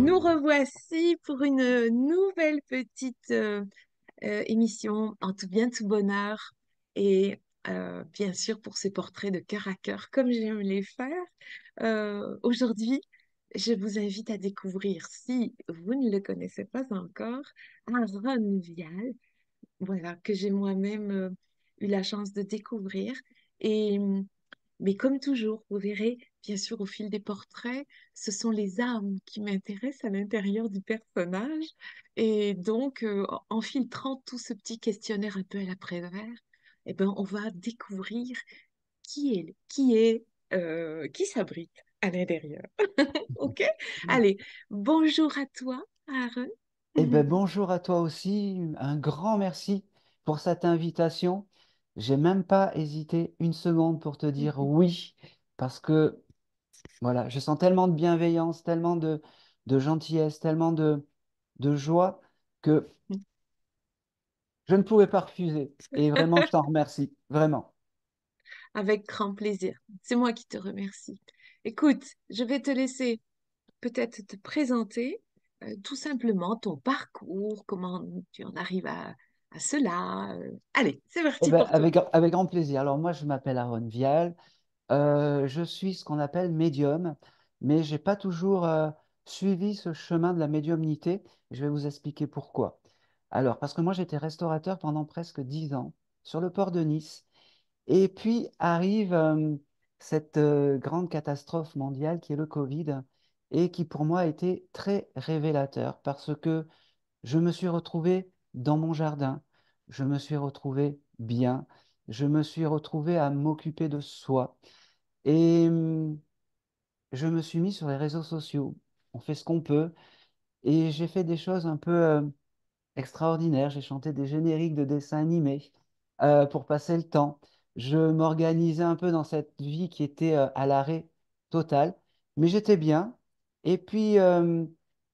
Nous revoici pour une nouvelle petite émission en tout bien, tout bonheur. Et bien sûr, pour ces portraits de cœur à cœur, comme j'aime les faire. Aujourd'hui, je vous invite à découvrir, si vous ne le connaissez pas encore, Aaron Vial, voilà, que j'ai moi-même eu la chance de découvrir. Et mais comme toujours, vous verrez, bien sûr, au fil des portraits, ce sont les âmes qui m'intéressent à l'intérieur du personnage. Et donc, en filtrant tout ce petit questionnaire un peu à la Prévert, eh ben, on va découvrir qui s'abrite à l'intérieur. OK? Allez, bonjour à toi, Aaron. Eh ben, bonjour à toi aussi. Un grand merci pour cette invitation. J'ai même pas hésité une seconde pour te dire oui, parce que voilà, je sens tellement de bienveillance, tellement de gentillesse, tellement de joie que je ne pouvais pas refuser. Et vraiment, je t'en remercie. Vraiment. Avec grand plaisir. C'est moi qui te remercie. Écoute, je vais te laisser peut-être te présenter tout simplement ton parcours, comment tu en arrives à cela. Allez, c'est Eh parti ben, pour toi. avec grand plaisir. Alors moi, je m'appelle Aaron Vial. Je suis ce qu'on appelle médium, mais j'ai pas toujours suivi ce chemin de la médiumnité. Je vais vous expliquer pourquoi. Alors, parce que moi, j'étais restaurateur pendant presque 10 ans sur le port de Nice. Et puis arrive cette grande catastrophe mondiale qui est le Covid et qui pour moi a été très révélateur parce que je me suis retrouvé dans mon jardin, je me suis retrouvé bien, je me suis retrouvé à m'occuper de soi. Et je me suis mis sur les réseaux sociaux. On fait ce qu'on peut. Et j'ai fait des choses un peu extraordinaires. J'ai chanté des génériques de dessins animés pour passer le temps. Je m'organisais un peu dans cette vie qui était à l'arrêt total. Mais j'étais bien. Et puis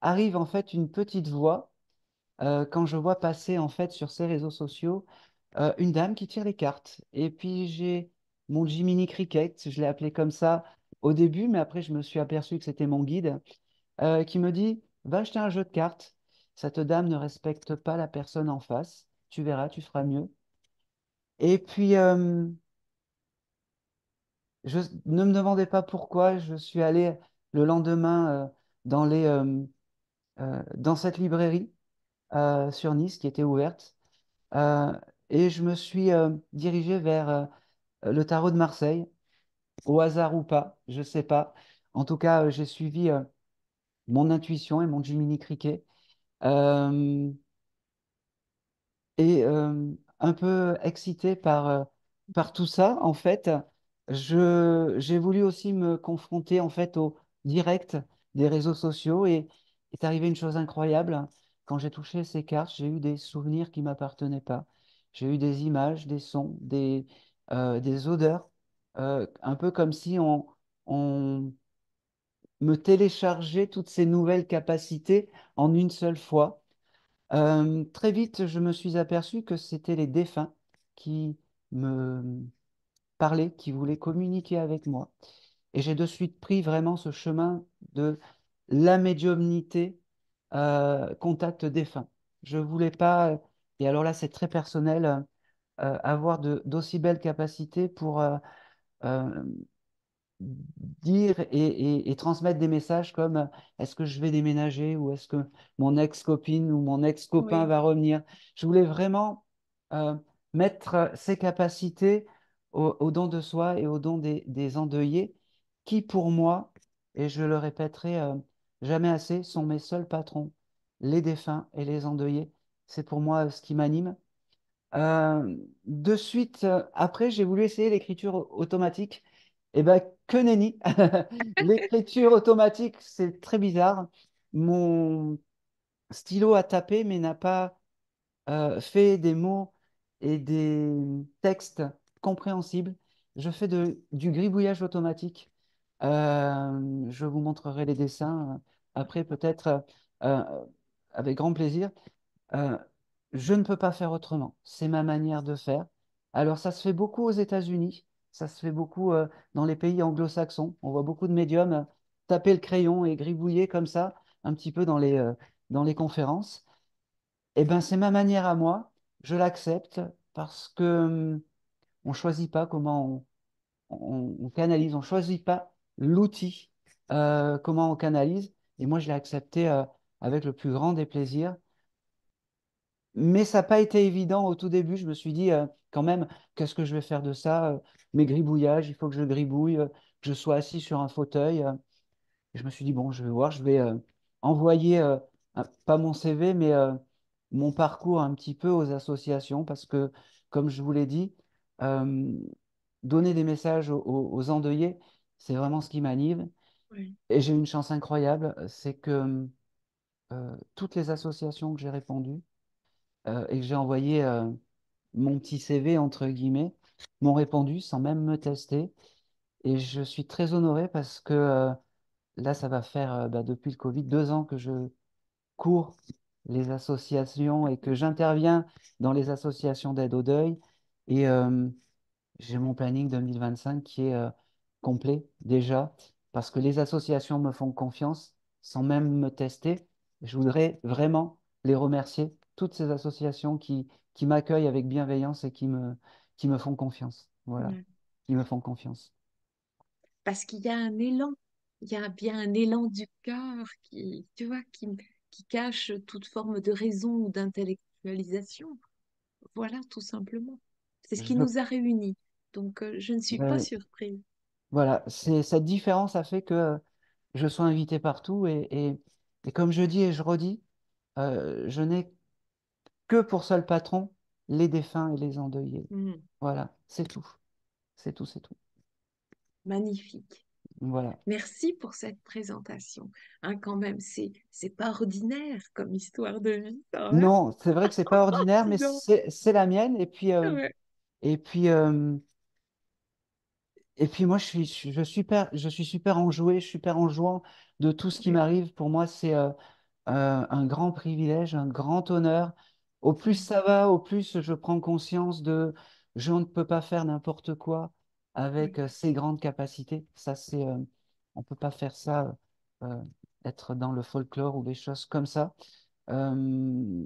arrive en fait une petite voix quand je vois passer en fait sur ces réseaux sociaux une dame qui tire les cartes. Et puis j'ai mon Jiminy Cricket, je l'ai appelé comme ça au début, mais après je me suis aperçu que c'était mon guide, qui me dit, va acheter un jeu de cartes. Cette dame ne respecte pas la personne en face. Tu verras, tu feras mieux. Et puis, je ne me demandais pas pourquoi, je suis allé le lendemain dans dans cette librairie sur Nice qui était ouverte. Euh, et je me suis dirigé vers le tarot de Marseille, au hasard ou pas, je ne sais pas. En tout cas, j'ai suivi mon intuition et mon Jiminy Cricket. Euh, et un peu excité par tout ça, en fait, j'ai voulu aussi me confronter en fait au direct des réseaux sociaux et est arrivé une chose incroyable. Quand j'ai touché ces cartes, j'ai eu des souvenirs qui ne m'appartenaient pas. J'ai eu des images, des sons, des odeurs, un peu comme si on me téléchargeait toutes ces nouvelles capacités en une seule fois. Très vite, je me suis aperçu que c'était les défunts qui me parlaient, qui voulaient communiquer avec moi. Et j'ai de suite pris vraiment ce chemin de la médiumnité, contact défunt. Je voulais pas, et alors là, c'est très personnel, avoir d'aussi belles capacités pour euh, dire et transmettre des messages comme est-ce que je vais déménager ou est-ce que mon ex-copine ou mon ex-copain Oui, va revenir. Je voulais vraiment mettre ces capacités au don de soi et au don des endeuillés qui, pour moi, et je le répéterai jamais assez, sont mes seuls patrons, les défunts et les endeuillés. C'est pour moi ce qui m'anime. De suite, après, j'ai voulu essayer l'écriture automatique. Et ben, que nenni! L'écriture automatique, c'est très bizarre. Mon stylo a tapé, mais n'a pas fait des mots et des textes compréhensibles. Je fais du gribouillage automatique. Je vous montrerai les dessins après, peut-être euh, avec grand plaisir. Euh, je ne peux pas faire autrement. C'est ma manière de faire. Alors, ça se fait beaucoup aux États-Unis, ça se fait beaucoup dans les pays anglo-saxons. On voit beaucoup de médiums taper le crayon et gribouiller comme ça un petit peu dans les conférences. Eh ben, c'est ma manière à moi, je l'accepte parce que on choisit pas comment on canalise, on choisit pas l'outil, comment on canalise. Et moi, je l'ai accepté avec le plus grand des plaisirs. Mais ça n'a pas été évident au tout début. Je me suis dit, quand même, qu'est-ce que je vais faire de ça? Mes gribouillages, il faut que je gribouille, que je sois assis sur un fauteuil. Et je me suis dit, bon, je vais voir, je vais envoyer, pas mon CV, mais mon parcours un petit peu aux associations parce que, comme je vous l'ai dit, euh, donner des messages aux endeuillés, c'est vraiment ce qui m'anime. Oui, Et j'ai une chance incroyable, c'est que toutes les associations que j'ai répondues et que j'ai envoyé mon petit CV, entre guillemets, m'ont répondu sans même me tester. Et je suis très honoré parce que là, ça va faire, depuis le Covid, 2 ans que je cours les associations et que j'interviens dans les associations d'aide au deuil. Et j'ai mon planning 2025 qui est complet déjà parce que les associations me font confiance sans même me tester. Je voudrais vraiment les remercier, toutes ces associations qui m'accueillent avec bienveillance et qui me font confiance. Voilà, ouais. qui me font confiance. Parce qu'il y a un élan, il y a bien un élan du cœur qui, tu vois, qui cache toute forme de raison ou d'intellectualisation. Voilà, tout simplement. C'est ce qui Je, nous a réunis. Donc, je ne suis pas ouais, surprise. voilà, c'est cette différence a fait que je sois invité partout et comme je dis et je redis, je n'ai que pour seul patron les défunts et les endeuillés. Hmm, Voilà, c'est tout, c'est tout, c'est tout. magnifique. Voilà. Merci pour cette présentation. Hein, quand même, c'est pas ordinaire comme histoire de vie, ça, hein? Non, c'est vrai que c'est pas ordinaire, mais Non. c'est la mienne. Ouais, Et puis, euh, et puis moi, je suis super enjoué, je suis super enjouant de tout ce qui ouais, m'arrive. Pour moi, c'est un grand privilège, un grand honneur. Au plus ouais, ça va, au plus je prends conscience de je ne peux pas faire n'importe quoi ouais. avec ces grandes capacités. Ça, on peut pas faire ça, euh, être dans le folklore ou des choses comme ça. Euh,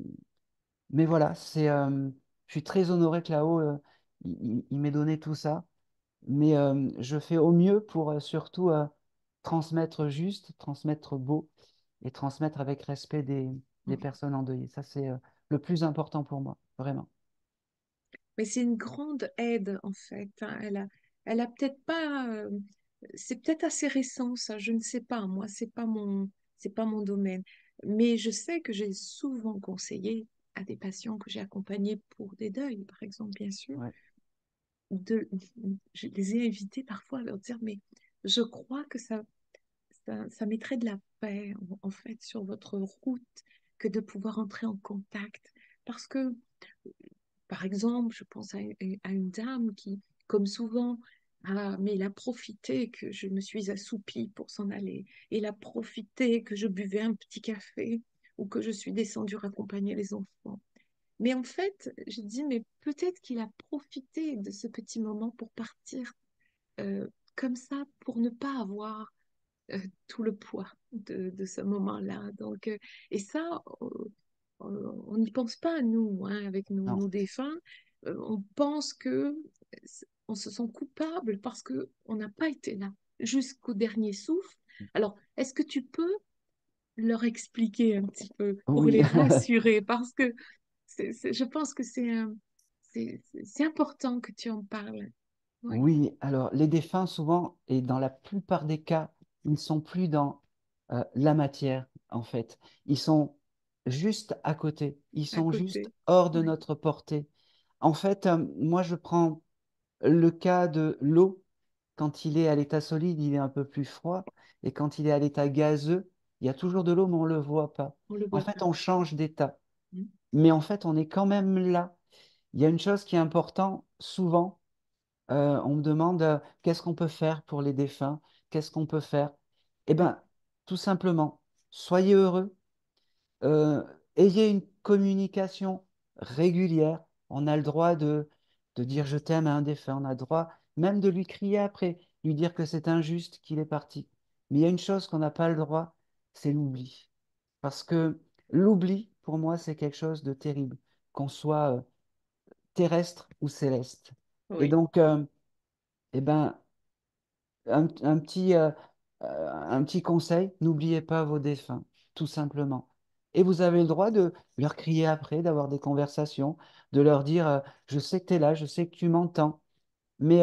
mais voilà, je suis très honoré que là-haut, il m'ait donné tout ça. Mais je fais au mieux pour surtout transmettre juste, transmettre beau et transmettre avec respect des Mm. personnes endeuillées. Ça, c'est le plus important pour moi, vraiment. Mais c'est une grande aide, en fait, hein. Elle a peut-être pas, c'est peut-être assez récent, ça, je ne sais pas. Moi, c'est pas mon domaine. Mais je sais que j'ai souvent conseillé à des patients que j'ai accompagnés pour des deuils, par exemple, bien sûr, Ouais, de, je les ai invités parfois à leur dire, mais je crois que ça mettrait de la paix, en fait, sur votre route que de pouvoir entrer en contact. Parce que par exemple, je pense à une dame qui, comme souvent, mais elle a profité que je me suis assoupie pour s'en aller. Elle a profité que je buvais un petit café ou que je suis descendue raccompagner les enfants. Mais en fait, j'ai dit, mais peut-être qu'il a profité de ce petit moment pour partir euh, comme ça, pour ne pas avoir tout le poids de ce moment-là. Donc, et ça, on n'y pense pas, nous, hein, avec non. nos défunts. On pense que on se sent coupable parce que on n'a pas été là jusqu'au dernier souffle. Alors, est-ce que tu peux leur expliquer un petit peu pour Oui. les rassurer? Parce que je pense que c'est important que tu en parles. Oui, Oui, alors les défunts, souvent, et dans la plupart des cas, ils ne sont plus dans la matière, en fait. Ils sont juste à côté. Ils à sont juste côté. hors de Oui, notre portée. En fait, moi, je prends le cas de l'eau. Quand il est à l'état solide, il est un peu plus froid. Et quand il est à l'état gazeux, il y a toujours de l'eau, mais on ne le voit pas. on le En voit fait, pas. on change d'état. Mm. Mais en fait, on est quand même là. Il y a une chose qui est importante, souvent, on me demande qu'est-ce qu'on peut faire pour les défunts, qu'est-ce qu'on peut faire. Eh Oui, bien, tout simplement, soyez heureux, euh, ayez une communication régulière. On a le droit de dire je t'aime à un défunt, on a le droit même de lui crier après, lui dire que c'est injuste qu'il est parti. Mais il y a une chose qu'on n'a pas le droit, c'est l'oubli. Parce que l'oubli, pour moi, c'est quelque chose de terrible, qu'on soit terrestre ou céleste. Et Oui, donc, eh ben, un petit conseil, n'oubliez pas vos défunts, tout simplement. Et vous avez le droit de leur crier après, d'avoir des conversations, de leur dire, je sais que tu es là, je sais que tu m'entends, mais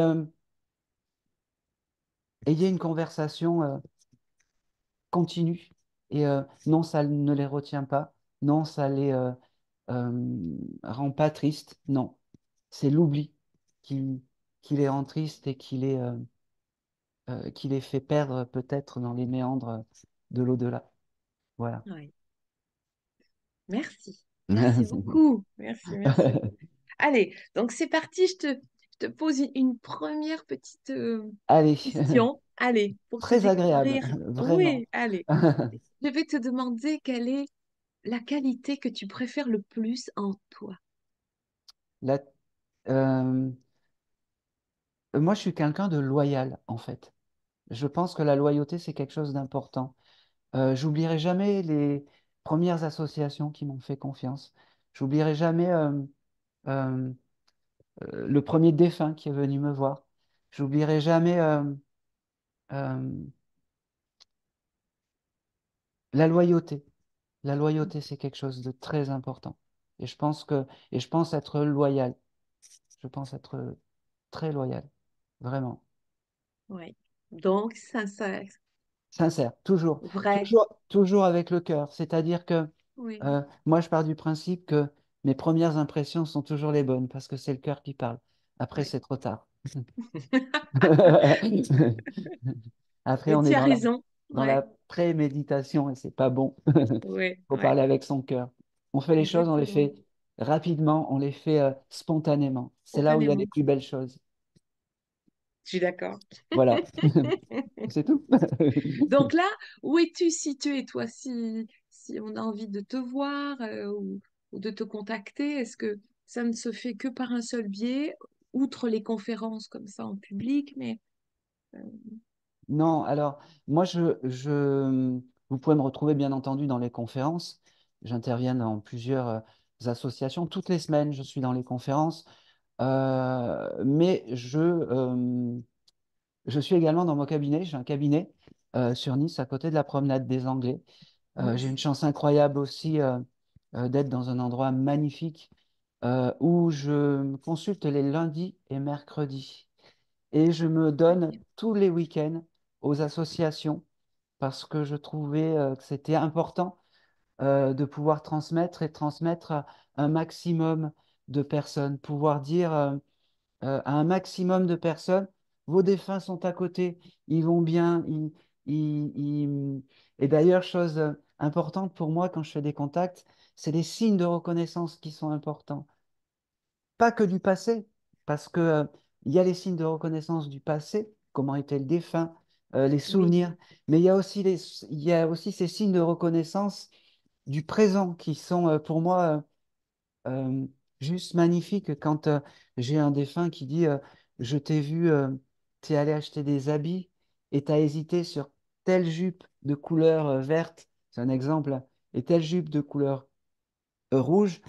ayez une conversation continue. Et non, ça ne les retient pas, non, ça les rend pas tristes, non. C'est l'oubli qui, qui les rend tristes et qui les fait perdre peut-être dans les méandres de l'au-delà. Voilà. oui. Merci. Merci beaucoup. Merci, merci. Allez, donc c'est parti. Je te pose une première petite Allez, question. Allez, pour te très agréable, découvrir. vraiment. Oui, allez. Je vais te demander quelle est la qualité que tu préfères le plus en toi. La- euh, Moi, je suis quelqu'un de loyal, en fait. Je pense que la loyauté, c'est quelque chose d'important. J'oublierai jamais les premières associations qui m'ont fait confiance. J'oublierai jamais euh, le premier défunt qui est venu me voir. J'oublierai jamais euh, la loyauté. La loyauté, c'est quelque chose de très important. Et je pense être loyal. Je pense être très loyal. Vraiment. Oui. Donc, sincère, Sincère. Toujours. vrai. Toujours, toujours avec le cœur. C'est-à-dire que Oui, moi, je pars du principe que mes premières impressions sont toujours les bonnes parce que c'est le cœur qui parle. Après, oui. c'est trop tard. Après, Mais on tu est as raison. dans Oui, la préméditation et c'est pas bon. oui, Faut oui. parler avec son cœur. On fait les choses, on les Exactement. fait rapidement, on les fait spontanément. C'est là où il y a les Spontanément. plus belles choses. Je suis d'accord. Voilà, c'est tout. Donc là, où es-tu situé, toi, si on a envie de te voir ou de te contacter, est-ce que ça ne se fait que par un seul biais, outre les conférences comme ça en public, mais euh, Non, alors, moi, vous pouvez me retrouver bien entendu dans les conférences. J'interviens dans plusieurs associations. Toutes les semaines, je suis dans les conférences. Mais je suis également dans mon cabinet. J'ai un cabinet sur Nice, à côté de la promenade des Anglais. J'ai une chance incroyable aussi d'être dans un endroit magnifique où je me consulte les lundis et mercredis. Et je me donne tous les week-ends aux associations parce que je trouvais que c'était important de pouvoir transmettre et transmettre à un maximum de personnes, pouvoir dire à un maximum de personnes, vos défunts sont à côté, ils vont bien. Et d'ailleurs, chose importante pour moi quand je fais des contacts, c'est les signes de reconnaissance qui sont importants. Pas que du passé, parce que, il y a les signes de reconnaissance du passé, comment était le défunt, les oui, souvenirs, mais il y a aussi ces signes de reconnaissance du présent qui sont pour moi juste magnifiques. Quand j'ai un défunt qui dit je t'ai vu, tu es allé acheter des habits et tu as hésité sur telle jupe de couleur verte, c'est un exemple, et telle jupe de couleur rouge,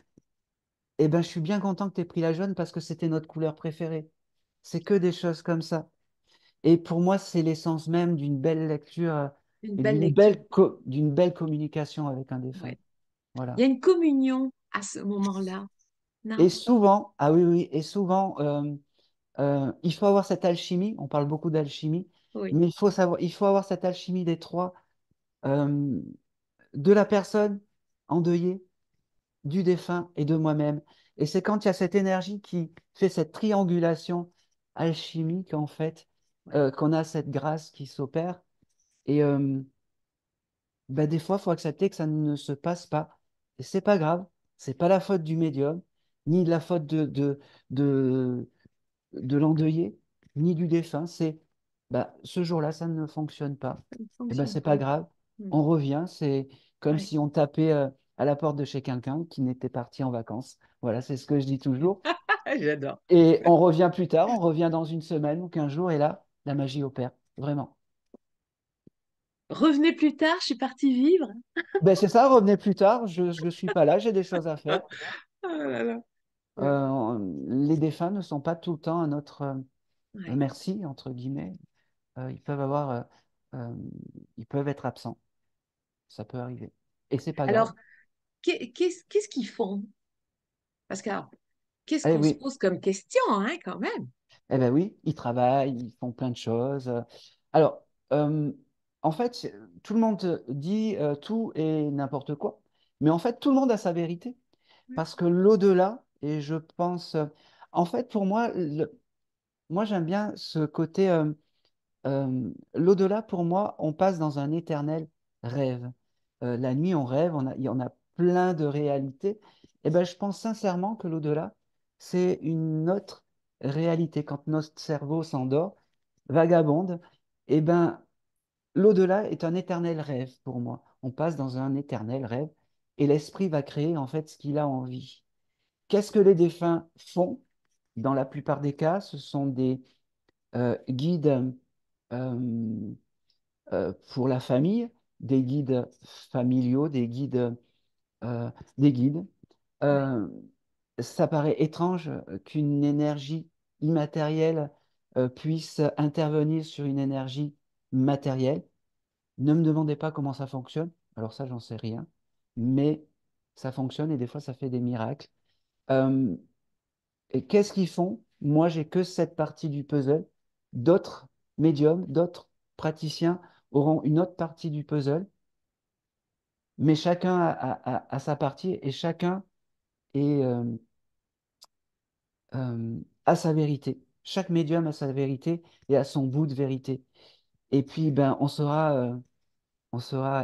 eh ben, je suis bien content que tu aies pris la jaune parce que c'était notre couleur préférée. C'est que des choses comme ça. Et pour moi, c'est l'essence même d'une belle lecture une et belle lecture. d'une belle communication avec un défunt. Ouais. Il Voilà. y a une communion à ce moment-là, Et non? souvent, ah oui, oui, et souvent, il faut avoir cette alchimie. On parle beaucoup d'alchimie, Oui, mais il faut avoir cette alchimie des trois, euh, de la personne endeuillée, du défunt et de moi-même. Et c'est quand il y a cette énergie qui fait cette triangulation alchimique, en fait, oui. qu'on a cette grâce qui s'opère. Et bah, des fois, il faut accepter que ça ne se passe pas. Et c'est pas grave. C'est pas la faute du médium, ni de la faute de, de l'endeuillé, ni du défunt. C'est bah, ce jour-là, ça ne fonctionne pas. Ça ne Et ben fonctionne c'est pas pas. grave. Hmm. On revient. C'est comme Ouais. si on tapait à la porte de chez quelqu'un qui n'était parti en vacances. Voilà, c'est ce que je dis toujours. J'adore. Et on revient plus tard, on revient dans une semaine ou 15 jours, et là, la magie opère. Vraiment. Revenez plus tard, je suis partie vivre. Ben, c'est ça, revenez plus tard, je ne suis pas là, j'ai des choses à faire. Oh là là. Ouais. Les défunts ne sont pas tout le temps à notre Ouais. merci, entre guillemets. Ils peuvent avoir, euh, ils peuvent être absents, ça peut arriver. Et c'est pas grave. Alors, qu'est-ce qu'ils font? Parce que, alors, qu'est-ce Eh qu'on se oui, pose comme question, hein, quand même? eh ben oui, ils travaillent, ils font plein de choses. Alors, euh, en fait, tout le monde dit tout et n'importe quoi, mais en fait, tout le monde a sa vérité. Ouais. Parce que l'au-delà, et je pense, en fait, pour moi, moi j'aime bien ce côté, l'au-delà, pour moi, on passe dans un éternel rêve. La nuit, on rêve, il y en a plein de réalités. Et ben, je pense sincèrement que l'au-delà, c'est une autre réalité. Quand notre cerveau s'endort, vagabonde, et ben, l'au-delà est un éternel rêve pour moi. On passe dans un éternel rêve et l'esprit va créer en fait ce qu'il a envie. Qu'est-ce que les défunts font? Dans la plupart des cas, ce sont des guides euh, pour la famille, des guides familiaux, euh, des guides. Ouais. Euh, Ça paraît étrange qu'une énergie immatérielle puisse intervenir sur une énergie matérielle. Ne me demandez pas comment ça fonctionne. Alors ça, j'en sais rien. Mais ça fonctionne et des fois, ça fait des miracles. Euh, et qu'est-ce qu'ils font? Moi, j'ai que cette partie du puzzle. D'autres médiums, d'autres praticiens auront une autre partie du puzzle, mais chacun a sa partie et chacun est, a sa vérité. Chaque médium a sa vérité et a son bout de vérité. Et puis, ben, on saura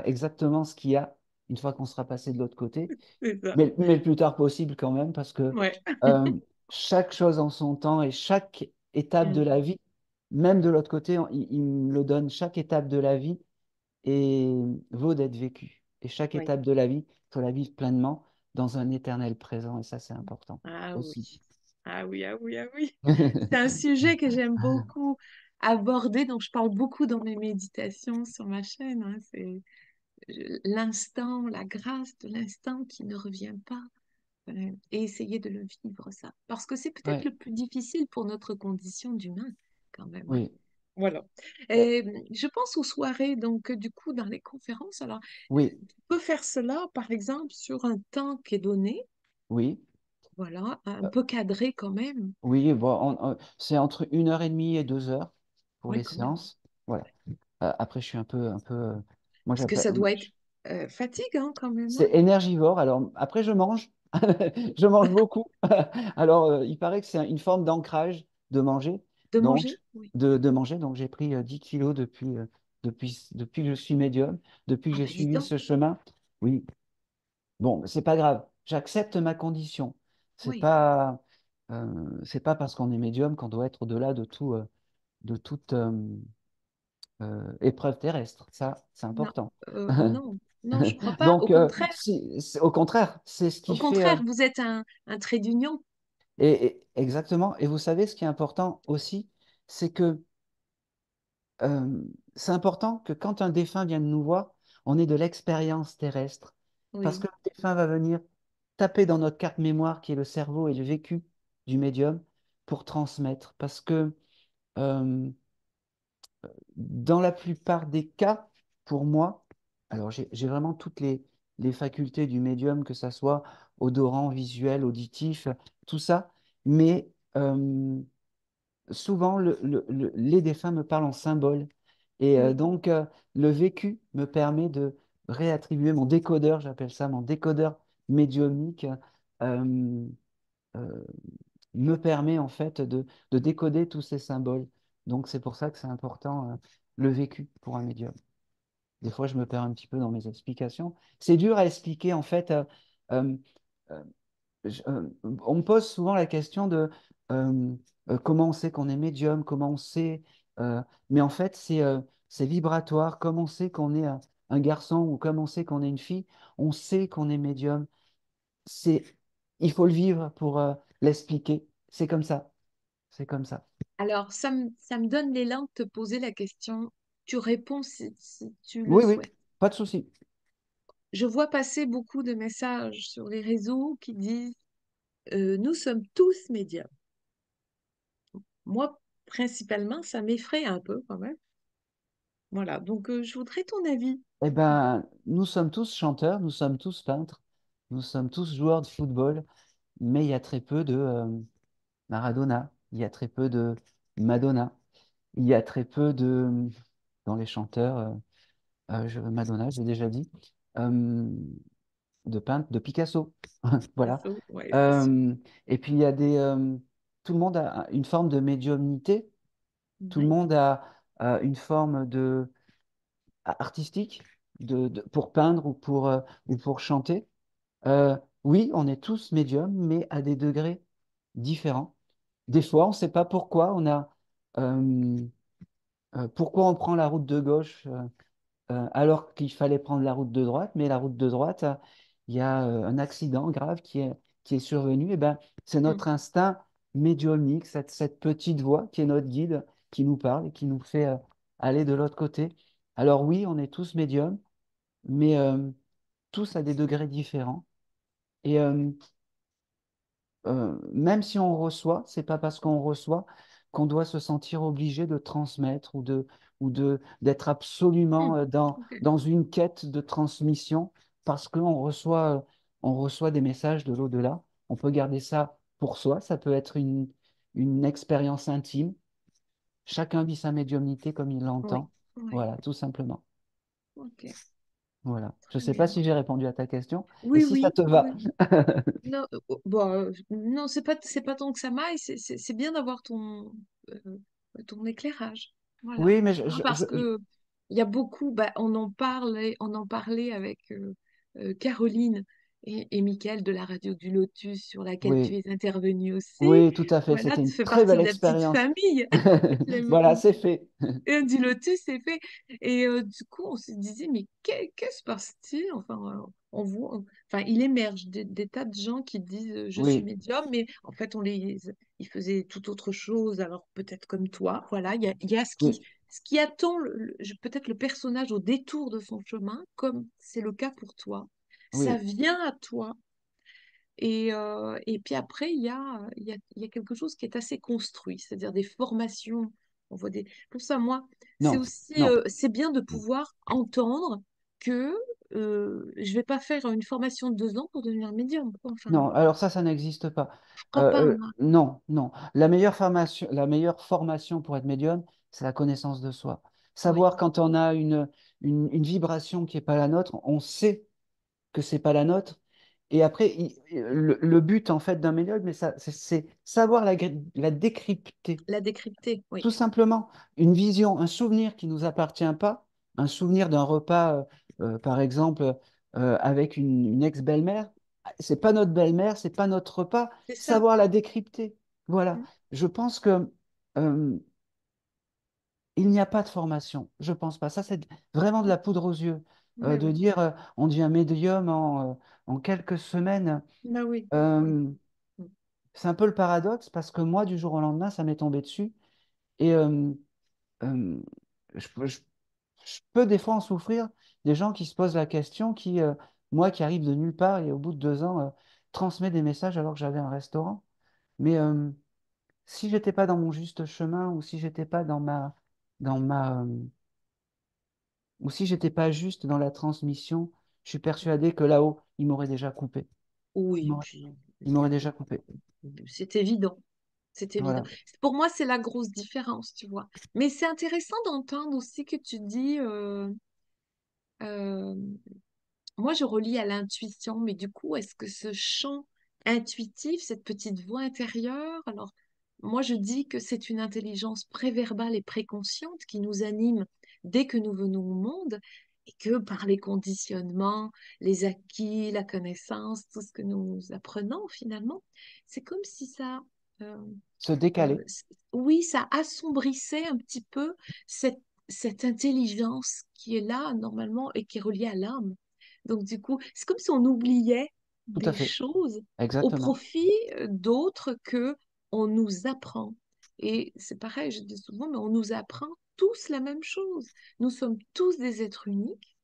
exactement ce qu'il y a une fois qu'on sera passé de l'autre côté. C'est ça. Mais le plus tard possible quand même, parce que Ouais. euh, chaque chose en son temps et chaque étape de Mm. la vie, même de l'autre côté, il me le donne, chaque étape de la vie et vaut d'être vécue. Et chaque Ouais. étape de la vie, il faut la vivre pleinement dans un éternel présent, et ça, c'est important Ah oui. aussi. Ah oui, ah oui, ah oui. C'est un sujet que j'aime beaucoup aborder, dont je parle beaucoup dans mes méditations sur ma chaîne, hein. C'est l'instant, la grâce de l'instant qui ne revient pas. Et essayer de le vivre, ça. Parce que c'est peut-être Ouais, le plus difficile pour notre condition d'humain, quand même, hein. oui, Voilà. euh, Et je pense aux soirées, donc du coup, dans les conférences, alors, oui, tu peux faire cela, par exemple, sur un temps qui est donné, oui. voilà, un euh, peu cadré quand même. Oui, bon, c'est entre 1 heure et demie et 2 heures pour Oui, les quand même. séances. Voilà. Après, je suis un peu, moi, Parce que j'appelle, ça doit être fatigant quand même, hein. c'est énergivore. Alors, après, je mange. Je mange beaucoup. Alors, il paraît que c'est une forme d'ancrage de manger. De Donc, manger, oui. de manger. Donc, j'ai pris 10 kilos depuis que je suis médium, depuis que Ah j'ai ben dis suivi donc, ce chemin. Oui. Bon, c'est pas grave. J'accepte ma condition. C'est oui. pas, c'est pas parce qu'on est médium qu'on doit être au-delà de tout, de toute épreuve terrestre. Ça, c'est Non, important. non, non, je crois pas. Au Donc, contraire, au contraire, c'est ce au qui fait. contraire, vous êtes un trait d'union. Exactement. Et vous savez, ce qui est important aussi, c'est que euh, c'est important que quand un défunt vient de nous voir, on ait de l'expérience terrestre. Parce Oui. que le défunt va venir taper dans notre carte mémoire qui est le cerveau et le vécu du médium pour transmettre. Parce que euh, dans la plupart des cas, pour moi, alors j'ai vraiment toutes les facultés du médium, que ça soit odorant, visuel, auditif, tout ça, mais souvent les défunts me parlent en symbole. Et Oui. donc, le vécu me permet de réattribuer mon décodeur, j'appelle ça mon décodeur médiumnique, euh, euh, me permet en fait de décoder tous ces symboles. Donc, c'est pour ça que c'est important, le vécu pour un médium. Des fois, je me perds un petit peu dans mes explications. C'est dur à expliquer, en fait. Euh, euh, on me pose souvent la question de euh, comment on sait qu'on est médium, comment on sait. Mais en fait, c'est vibratoire. Comme on sait qu'on est un garçon ou comme on sait qu'on est une fille, on sait qu'on est médium. C'est, il faut le vivre pour l'expliquer. C'est comme ça. C'est comme ça. Alors, ça me donne l'élan de te poser la question. tu réponds si tu le Oui, oui, souhaites. pas de souci. Je vois passer beaucoup de messages sur les réseaux qui disent nous sommes tous médiums. Moi, principalement, ça m'effraie un peu quand même. Voilà, donc je voudrais ton avis. Eh ben, nous sommes tous chanteurs, nous sommes tous peintres, nous sommes tous joueurs de football, mais il y a très peu de Maradona, il y a très peu de Madonna, il y a très peu de, dans les chanteurs, Madonna, j'ai déjà dit, euh, de peintres, de Picasso, voilà. Picasso, ouais, bien sûr. Euh, et puis il y a tout le monde a une forme de médiumnité, tout le Ouais. monde a une forme artistique pour peindre ou pour chanter. Oui, on est tous médiums, mais à des degrés différents. Des fois, on ne sait pas pourquoi euh, pourquoi on prend la route de gauche alors qu'il fallait prendre la route de droite, mais la route de droite, il y a un accident grave qui est survenu. Et ben, c'est Mm. notre instinct médiumnique, cette petite voix qui est notre guide, qui nous parle et qui nous fait aller de l'autre côté. Alors oui, on est tous médiums, mais tous à des degrés différents. Et même si on reçoit, c'est pas parce qu'on reçoit qu'on doit se sentir obligé de transmettre d'être absolument Mm. Ok. dans une quête de transmission parce on reçoit des messages de l'au-delà. On peut garder ça pour soi, ça peut être une expérience intime. Chacun vit sa médiumnité comme il Oui, l'entend. oui, Voilà, tout simplement. ok, Voilà. Je ne très sais pas bien. si j'ai répondu à ta question et Oui, si ça oui, te va. oui. Non, bon, non, c'est pas tant que ça m'aille, c'est bien d'avoir euh, ton éclairage. Voilà. Oui, mais Non, parce que il y a beaucoup, bah, on en parlait avec Caroline et Mickaël de la radio du Lotus sur laquelle tu oui. es intervenu aussi. Oui, tout à fait. Voilà, C'était tu une fais très partie belle de la petite expérience. famille. Voilà, c'est fait. Du lotus, c'est fait. Et du coup, on se disait, mais que se passe-t-il? Enfin, on voit, enfin, il émerge des tas de gens qui disent, je suis Oui, médium, mais en fait, ils faisaient tout autre chose. Alors, peut-être comme toi, voilà, il y a oui, ce qui attend peut-être le personnage au détour de son chemin, comme c'est le cas pour toi. Ça oui. vient à toi. Et puis après, il y a quelque chose qui est assez construit, c'est-à-dire des formations. On voit des... Pour ça, moi, c'est Non, aussi, non. c'est bien de pouvoir entendre que je vais pas faire une formation de 2 ans pour devenir médium, quoi. Enfin, Non, alors ça n'existe pas. je crois pas, moi. Non, non. La meilleure formation pour être médium, c'est la connaissance de soi. Oui, Savoir quand on a une vibration qui n'est pas la nôtre, on sait que c'est pas la nôtre. Et après, le but en fait d'un médium, mais ça, c'est savoir la décrypter. la décrypter, oui, Tout simplement, une vision, un souvenir qui ne nous appartient pas, un souvenir d'un repas, par exemple, avec une ex-belle-mère, c'est pas notre belle-mère, c'est pas notre repas, c'est ça. savoir la décrypter. Voilà. Mm. Je pense que euh, il n'y a pas de formation. Je pense pas. Ça, c'est vraiment de la poudre aux yeux. Oui, De oui. dire on devient médium en quelques semaines. Bah oui, oui. Euh, Mm. c'est un peu le paradoxe parce que moi, du jour au lendemain, ça m'est tombé dessus. Et euh, je peux des fois en souffrir des gens qui se posent la question, moi qui arrive de nulle part et au bout de 2 ans, transmet des messages alors que j'avais un restaurant. Mais si j'étais pas dans mon juste chemin ou si j'étais pas dans ma, ou si j'étais pas juste dans la transmission, je suis persuadé que là-haut, il m'aurait déjà coupé. Il Oui, m'aurait puis, il m'aurait déjà coupé. c'est évident. C'est évident. Voilà. Pour moi, c'est la grosse différence, tu vois. Mais c'est intéressant d'entendre aussi que tu dis, euh, moi, je relie à l'intuition, mais du coup, est-ce que ce champ intuitif, cette petite voix intérieure, alors, moi, je dis que c'est une intelligence préverbale et préconsciente qui nous anime dès que nous venons au monde, et que par les conditionnements, les acquis, la connaissance, tout ce que nous apprenons finalement, c'est comme si ça, euh, Se euh, décaler, c- oui, ça assombrissait un petit peu cette, cette intelligence qui est là normalement et qui est reliée à l'âme. Donc du coup, c'est comme si on oubliait tout à des fait. choses au Exactement. profit d'autres que on nous apprend. Et c'est pareil, je dis souvent, mais on nous apprend tous la même chose. Nous sommes tous des êtres uniques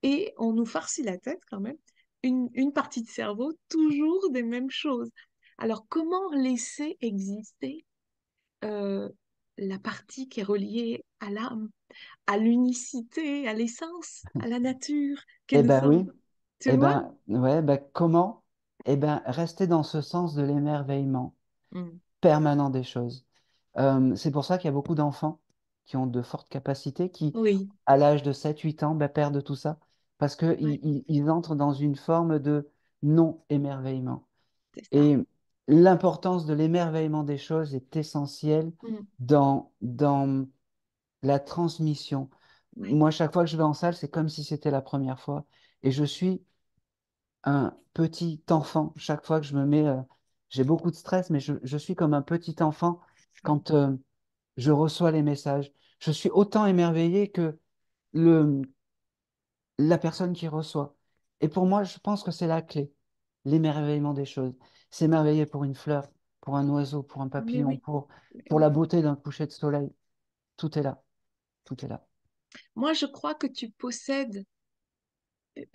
et on nous farcit la tête quand même. Une partie de cerveau, toujours des mêmes choses. Alors, comment laisser exister euh, la partie qui est reliée à l'âme, à l'unicité, à l'essence, à la nature que Eh nous ben sommes? oui, Tu eh vois? ben ouais, ben comment? Eh ben rester dans ce sens de l'émerveillement Mm. permanent des choses. C'est pour ça qu'il y a beaucoup d'enfants qui ont de fortes capacités, qui, Oui, à l'âge de 7 8 ans, ben, perdent tout ça, parce qu'ils ouais, ils entrent dans une forme de non-émerveillement. c'est ça. Et l'importance de l'émerveillement des choses est essentielle Mm. dans la transmission. Oui, Moi, chaque fois que je vais en salle, c'est comme si c'était la première fois. Et je suis un petit enfant. Chaque fois que je me mets, j'ai beaucoup de stress, mais je suis comme un petit enfant oui, quand je reçois les messages. Je suis autant émerveillé que le, la personne qui reçoit. Et pour moi, je pense que c'est la clé, l'émerveillement des choses. S'émerveiller pour une fleur, pour un oiseau, pour un mais papillon, oui, mais pour la oui. beauté d'un coucher de soleil. Tout est là, tout est là. Moi, je crois que tu possèdes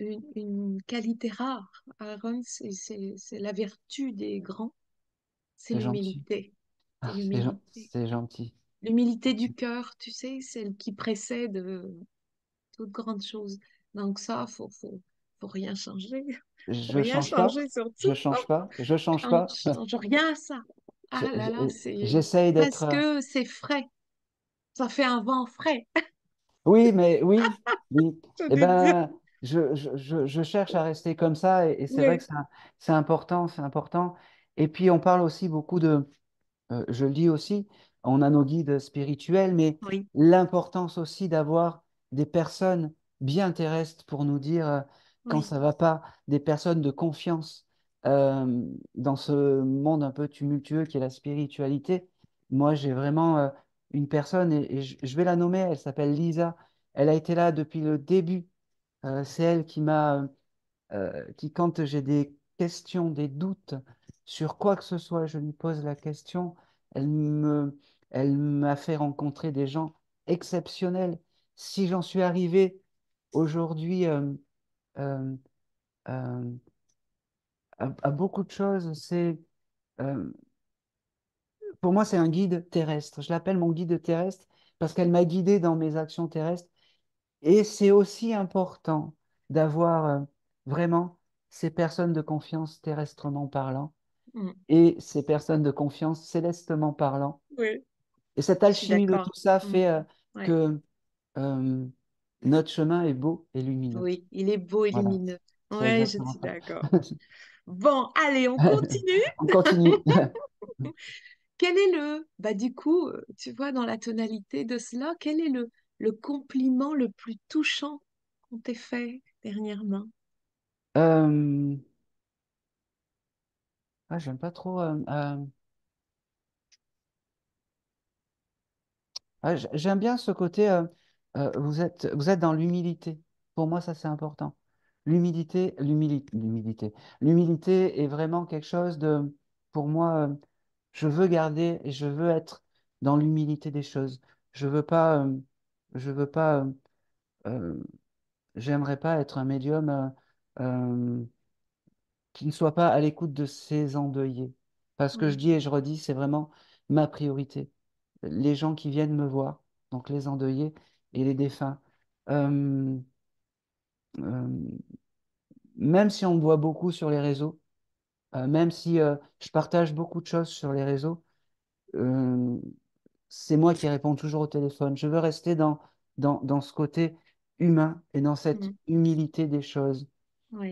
une qualité rare, Aaron, c'est la vertu des grands, c'est C'est gentil. l'humilité. C'est Ah, l'humilité. c'est gentil. L'humilité du cœur, tu sais, celle qui précède toute grande chose. Donc ça, faut rien changer. Faut Je rien change pas, changer surtout. je change pas, je change Change, pas. change rien à ça. Ah là là, c'est J'essaye d'être. parce que c'est frais. Ça fait un vent frais, Oui, mais oui, oui. je Eh veux dire. ben, je cherche à rester comme ça et c'est vrai que Oui, c'est important, c'est important. Et puis on parle aussi beaucoup de, je le dis aussi, on a nos guides spirituels, mais oui, l'importance aussi d'avoir des personnes bien terrestres pour nous dire quand oui, ça va pas, des personnes de confiance dans ce monde un peu tumultueux qui est la spiritualité. Moi, j'ai vraiment une personne et je vais la nommer, elle s'appelle Lisa. Elle a été là depuis le début. C'est elle qui m'a qui, quand j'ai des questions, des doutes sur quoi que ce soit, je lui pose la question, elle me, elle m'a fait rencontrer des gens exceptionnels. Si j'en suis arrivé aujourd'hui euh, euh, à beaucoup de choses, euh, pour moi, c'est un guide terrestre. Je l'appelle mon guide terrestre parce qu'elle m'a guidé dans mes actions terrestres. Et c'est aussi important d'avoir vraiment ces personnes de confiance terrestrement parlant mm, et ces personnes de confiance célestement parlant. oui, Et cette je suis alchimie de d'accord. tout ça Mm, fait ouais. que euh, notre chemin est beau et lumineux. Oui, il est beau et Voilà, lumineux. c'est Oui, je exactement suis ça. d'accord. Bon, allez, on continue. On continue. Quel est bah du coup, tu vois, dans la tonalité de cela, quel est le compliment le plus touchant qu'on t'ait fait dernièrement? Euh, j'aime pas trop. J'aime bien ce côté, vous êtes dans l'humilité. Pour moi, ça, c'est important. L'humilité. L'humilité est vraiment quelque chose de, pour moi, je veux garder et je veux être dans l'humilité des choses. Je veux pas, je veux pas, euh, j'aimerais pas être un médium qui ne soit pas à l'écoute de ses endeuillés. Parce que je Oui. dis et je redis, c'est vraiment ma priorité. Les gens qui viennent me voir, donc les endeuillés et les défunts. Euh, euh, Même si on me voit beaucoup sur les réseaux, même si je partage beaucoup de choses sur les réseaux, euh, c'est moi qui réponds toujours au téléphone. Je veux rester dans ce côté humain et dans cette Mm. humilité des choses.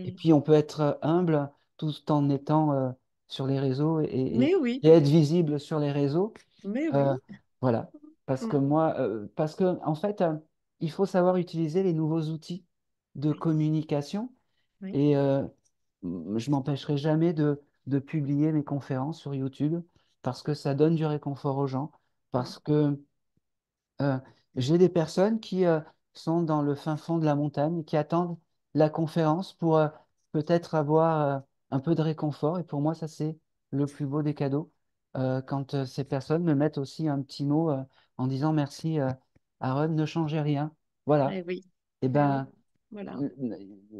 Et Oui. puis, on peut être humble tout en étant sur les réseaux Mais oui, et être visible sur les réseaux. mais Euh, oui. voilà. Parce que Mm. moi, parce que, en fait, il faut savoir utiliser les nouveaux outils de Oui, communication. oui. Et je m'empêcherai jamais de publier mes conférences sur YouTube parce que ça donne du réconfort aux gens. Mm. Parce que euh, j'ai des personnes qui sont dans le fin fond de la montagne, qui attendent la conférence pour peut-être avoir un peu de réconfort. Et pour moi, ça, c'est le plus beau des cadeaux. Quand ces personnes me mettent aussi un petit mot en disant merci Aaron, ne changez rien. Voilà. Eh oui, Eh eh oui, ben, voilà.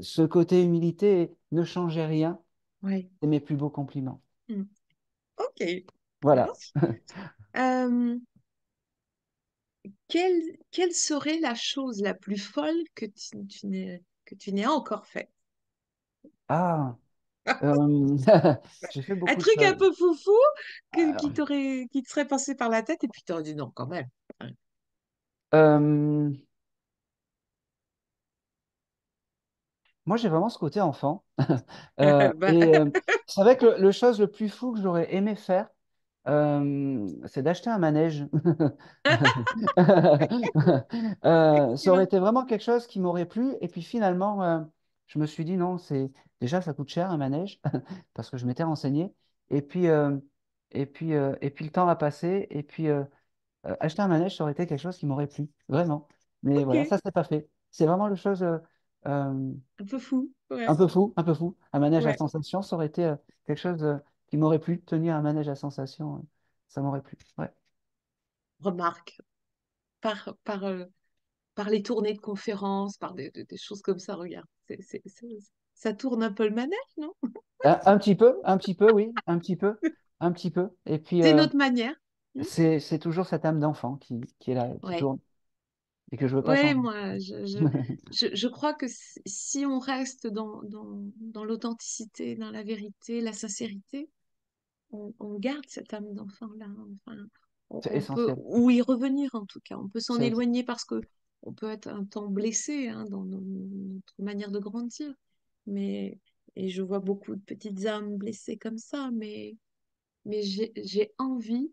ce côté humilité, ne changez rien, Ouais. c'est mes plus beaux compliments. Hmm. Ok, ça Voilà. marche. Euh, quelle serait la chose la plus folle que que tu n'aies encore faite? Ah, j'ai fait Un beaucoup de truc un choses. peu foufou Alors, qui te serait passé par la tête et puis t'aurais dit non, quand même. euh, moi, j'ai vraiment ce côté enfant. Bah, Et c'est vrai que le chose le plus fou que j'aurais aimé faire, c'est d'acheter un manège. Ça aurait effectivement. été vraiment quelque chose qui m'aurait plu. Et puis finalement, je me suis dit non, c'est déjà ça coûte cher un manège parce que je m'étais renseigné. Et puis, et puis le temps a passé. Et puis acheter un manège, ça aurait été quelque chose qui m'aurait plu, vraiment. Mais Ok, voilà, ça s'est pas fait. C'est vraiment le chose euh, un peu fou. un Ouais, peu fou, un peu fou. Un manège à ouais. sensation, ça aurait été quelque chose qui m'aurait plu. Tenir un manège à sensation, ça m'aurait plu. Ouais. Remarque, par, par les tournées de conférences, par des choses comme ça, regarde. Ça tourne un peu le manège, non? Un petit peu, oui, un petit peu, un petit peu. Et puis, C'est notre manière. Hmm. c'est toujours cette âme d'enfant qui est là, qui Ouais. tourne et que je veux pas Ouais, changer. moi, je crois que si on reste dans l'authenticité, dans la vérité, la sincérité, on garde cette âme d'enfant-là. Enfin, C'est on peut, essentiel. ou y revenir en tout cas. On peut s'en C'est éloigner parce que on peut être un temps blessé hein, dans notre manière de grandir. Mais, et je vois beaucoup de petites âmes blessées comme ça, mais j'ai envie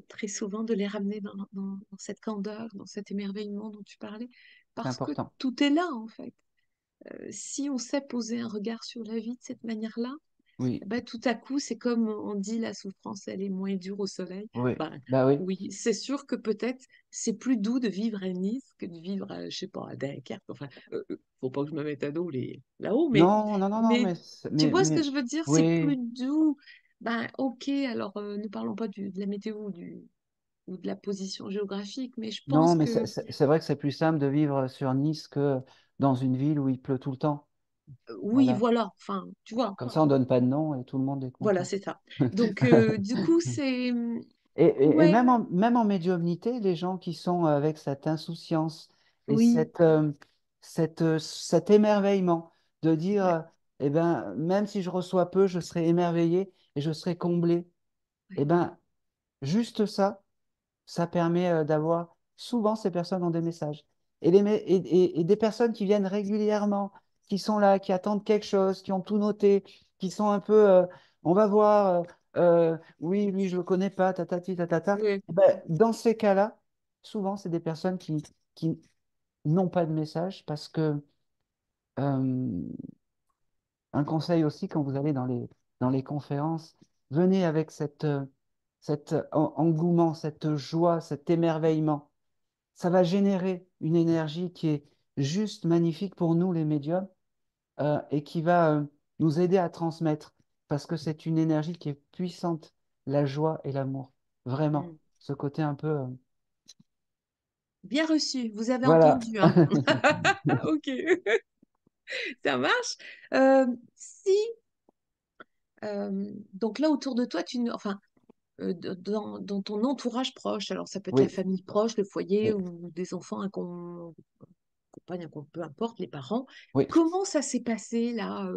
très souvent de les ramener dans cette candeur, dans cet émerveillement dont tu parlais, c'est parce que important. tout est là en fait. Si on sait poser un regard sur la vie de cette manière-là, Oui, ben, tout à coup, c'est comme on dit, la souffrance, elle est moins dure au soleil. oui, Ben, bah oui. oui, c'est sûr que peut-être c'est plus doux de vivre à Nice que de vivre, à, je sais pas, à Dunkerque. Enfin, faut pas que je me mette à dos là-haut, Non, non, non, non, mais tu vois ce que mais, je veux dire? C'est plus oui, doux. Ben, ok, alors ne parlons pas de la météo ou de la position géographique, mais je non, pense mais que c'est vrai que c'est plus simple de vivre sur Nice que dans une ville où il pleut tout le temps. oui, Voilà. voilà, enfin, tu vois, Comme ça, on donne pas de nom et tout le monde est voilà, content. c'est ça. Donc, du coup, c'est... Et Ouais, même en médiumnité, les gens qui sont avec cette insouciance et oui. cet émerveillement de dire, Ouais, eh ben, même si je reçois peu, je serai émerveillé et je serai comblé. ouais. Eh ben, juste ça, ça permet d'avoir, souvent ces personnes ont des messages. Et des personnes qui viennent régulièrement, qui sont là, qui attendent quelque chose, qui ont tout noté, qui sont un peu, on va voir, oui, lui, je le connais pas, tatati, tatata. Ouais. Eh ben, dans ces cas-là, souvent, c'est des personnes qui n'ont pas de message parce que euh, un conseil aussi, quand vous allez dans les conférences, venez avec cet engouement, cette joie, cet émerveillement. Ça va générer une énergie qui est juste magnifique pour nous, les médiums, et qui va nous aider à transmettre, parce que c'est une énergie qui est puissante, la joie et l'amour. Vraiment, Mm. ce côté un peu... Bien reçu, vous avez voilà. entendu, hein? Ok, ça marche. Si, donc là, autour de toi, enfin, dans ton entourage proche, alors ça peut être la Oui, famille proche, le foyer oui, ou des enfants, compagne, peu importe, les parents, oui. comment ça s'est passé, là,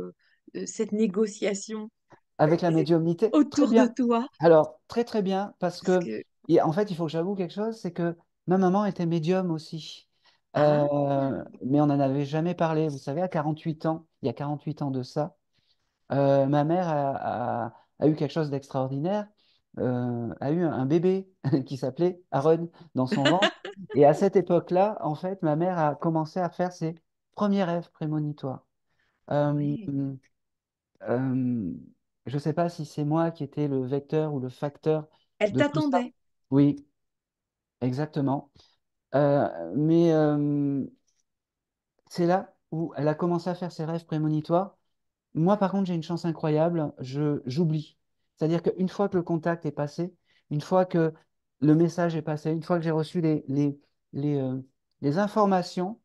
cette négociation Avec la médiumnité, très autour de bien. toi? Alors, très très bien, parce Parce que, que, en fait, il faut que j'avoue quelque chose, c'est que ma maman était médium aussi. ah, Mais on n'en avait jamais parlé. Vous savez, à 48 ans, il y a 48 ans de ça, ma mère a eu quelque chose d'extraordinaire, a eu un bébé qui s'appelait Aaron dans son ventre. Et à cette époque-là, en fait, ma mère a commencé à faire ses premiers rêves prémonitoires. Euh, ouais. euh, je ne sais pas si c'est moi qui étais le vecteur ou le facteur Elle de tout ça. t'attendait. Oui, exactement. Mais c'est là où elle a commencé à faire ses rêves prémonitoires. Moi, par contre, j'ai une chance incroyable, j'oublie. C'est-à-dire qu'une fois que le contact est passé, une fois que le message est passé, une fois que j'ai reçu les informations,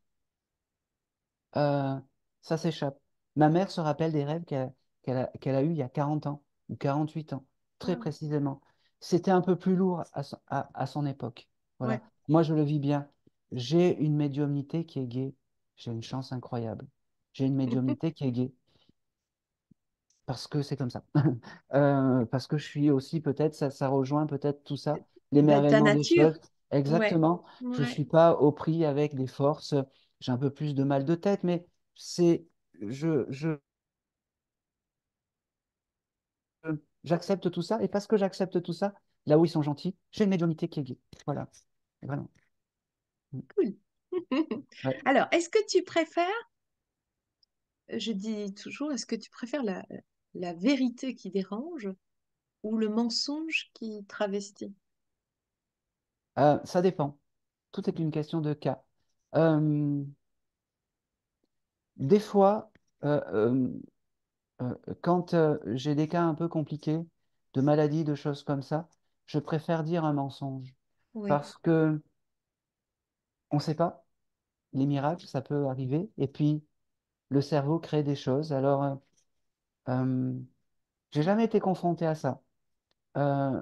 euh, ça s'échappe. Ma mère se rappelle des rêves qu'elle a eus il y a 40 ans ou 48 ans, très Ah, précisément. C'était un peu plus lourd à son époque. ouais. Voilà. Moi, je le vis bien. J'ai une médiumnité qui est gaie. J'ai une chance incroyable. J'ai une médiumnité qui est gaie parce que c'est comme ça. Parce que je suis aussi peut-être, ça rejoint peut-être tout ça, Ben, ta l'émerveillement des nature. choses. Ouais. Exactement. Je ne Ouais. suis pas au prix avec des forces. J'ai un peu plus de mal de tête, mais c'est, je, j'accepte tout ça. Et parce que j'accepte tout ça, là où ils sont gentils, j'ai une médiumnité qui est gaie. Voilà. Vraiment. Cool. Ouais. Alors, est-ce que tu préfères, je dis toujours, est-ce que tu préfères la vérité qui dérange ou le mensonge qui travestit? Ça dépend. Tout est une question de cas. Euh, des fois, euh, euh, quand j'ai des cas un peu compliqués, de maladies, de choses comme ça, je préfère dire un mensonge. Oui, Parce que on ne sait pas, les miracles, ça peut arriver. Et puis, le cerveau crée des choses. Alors, euh, j'ai jamais été confronté à ça.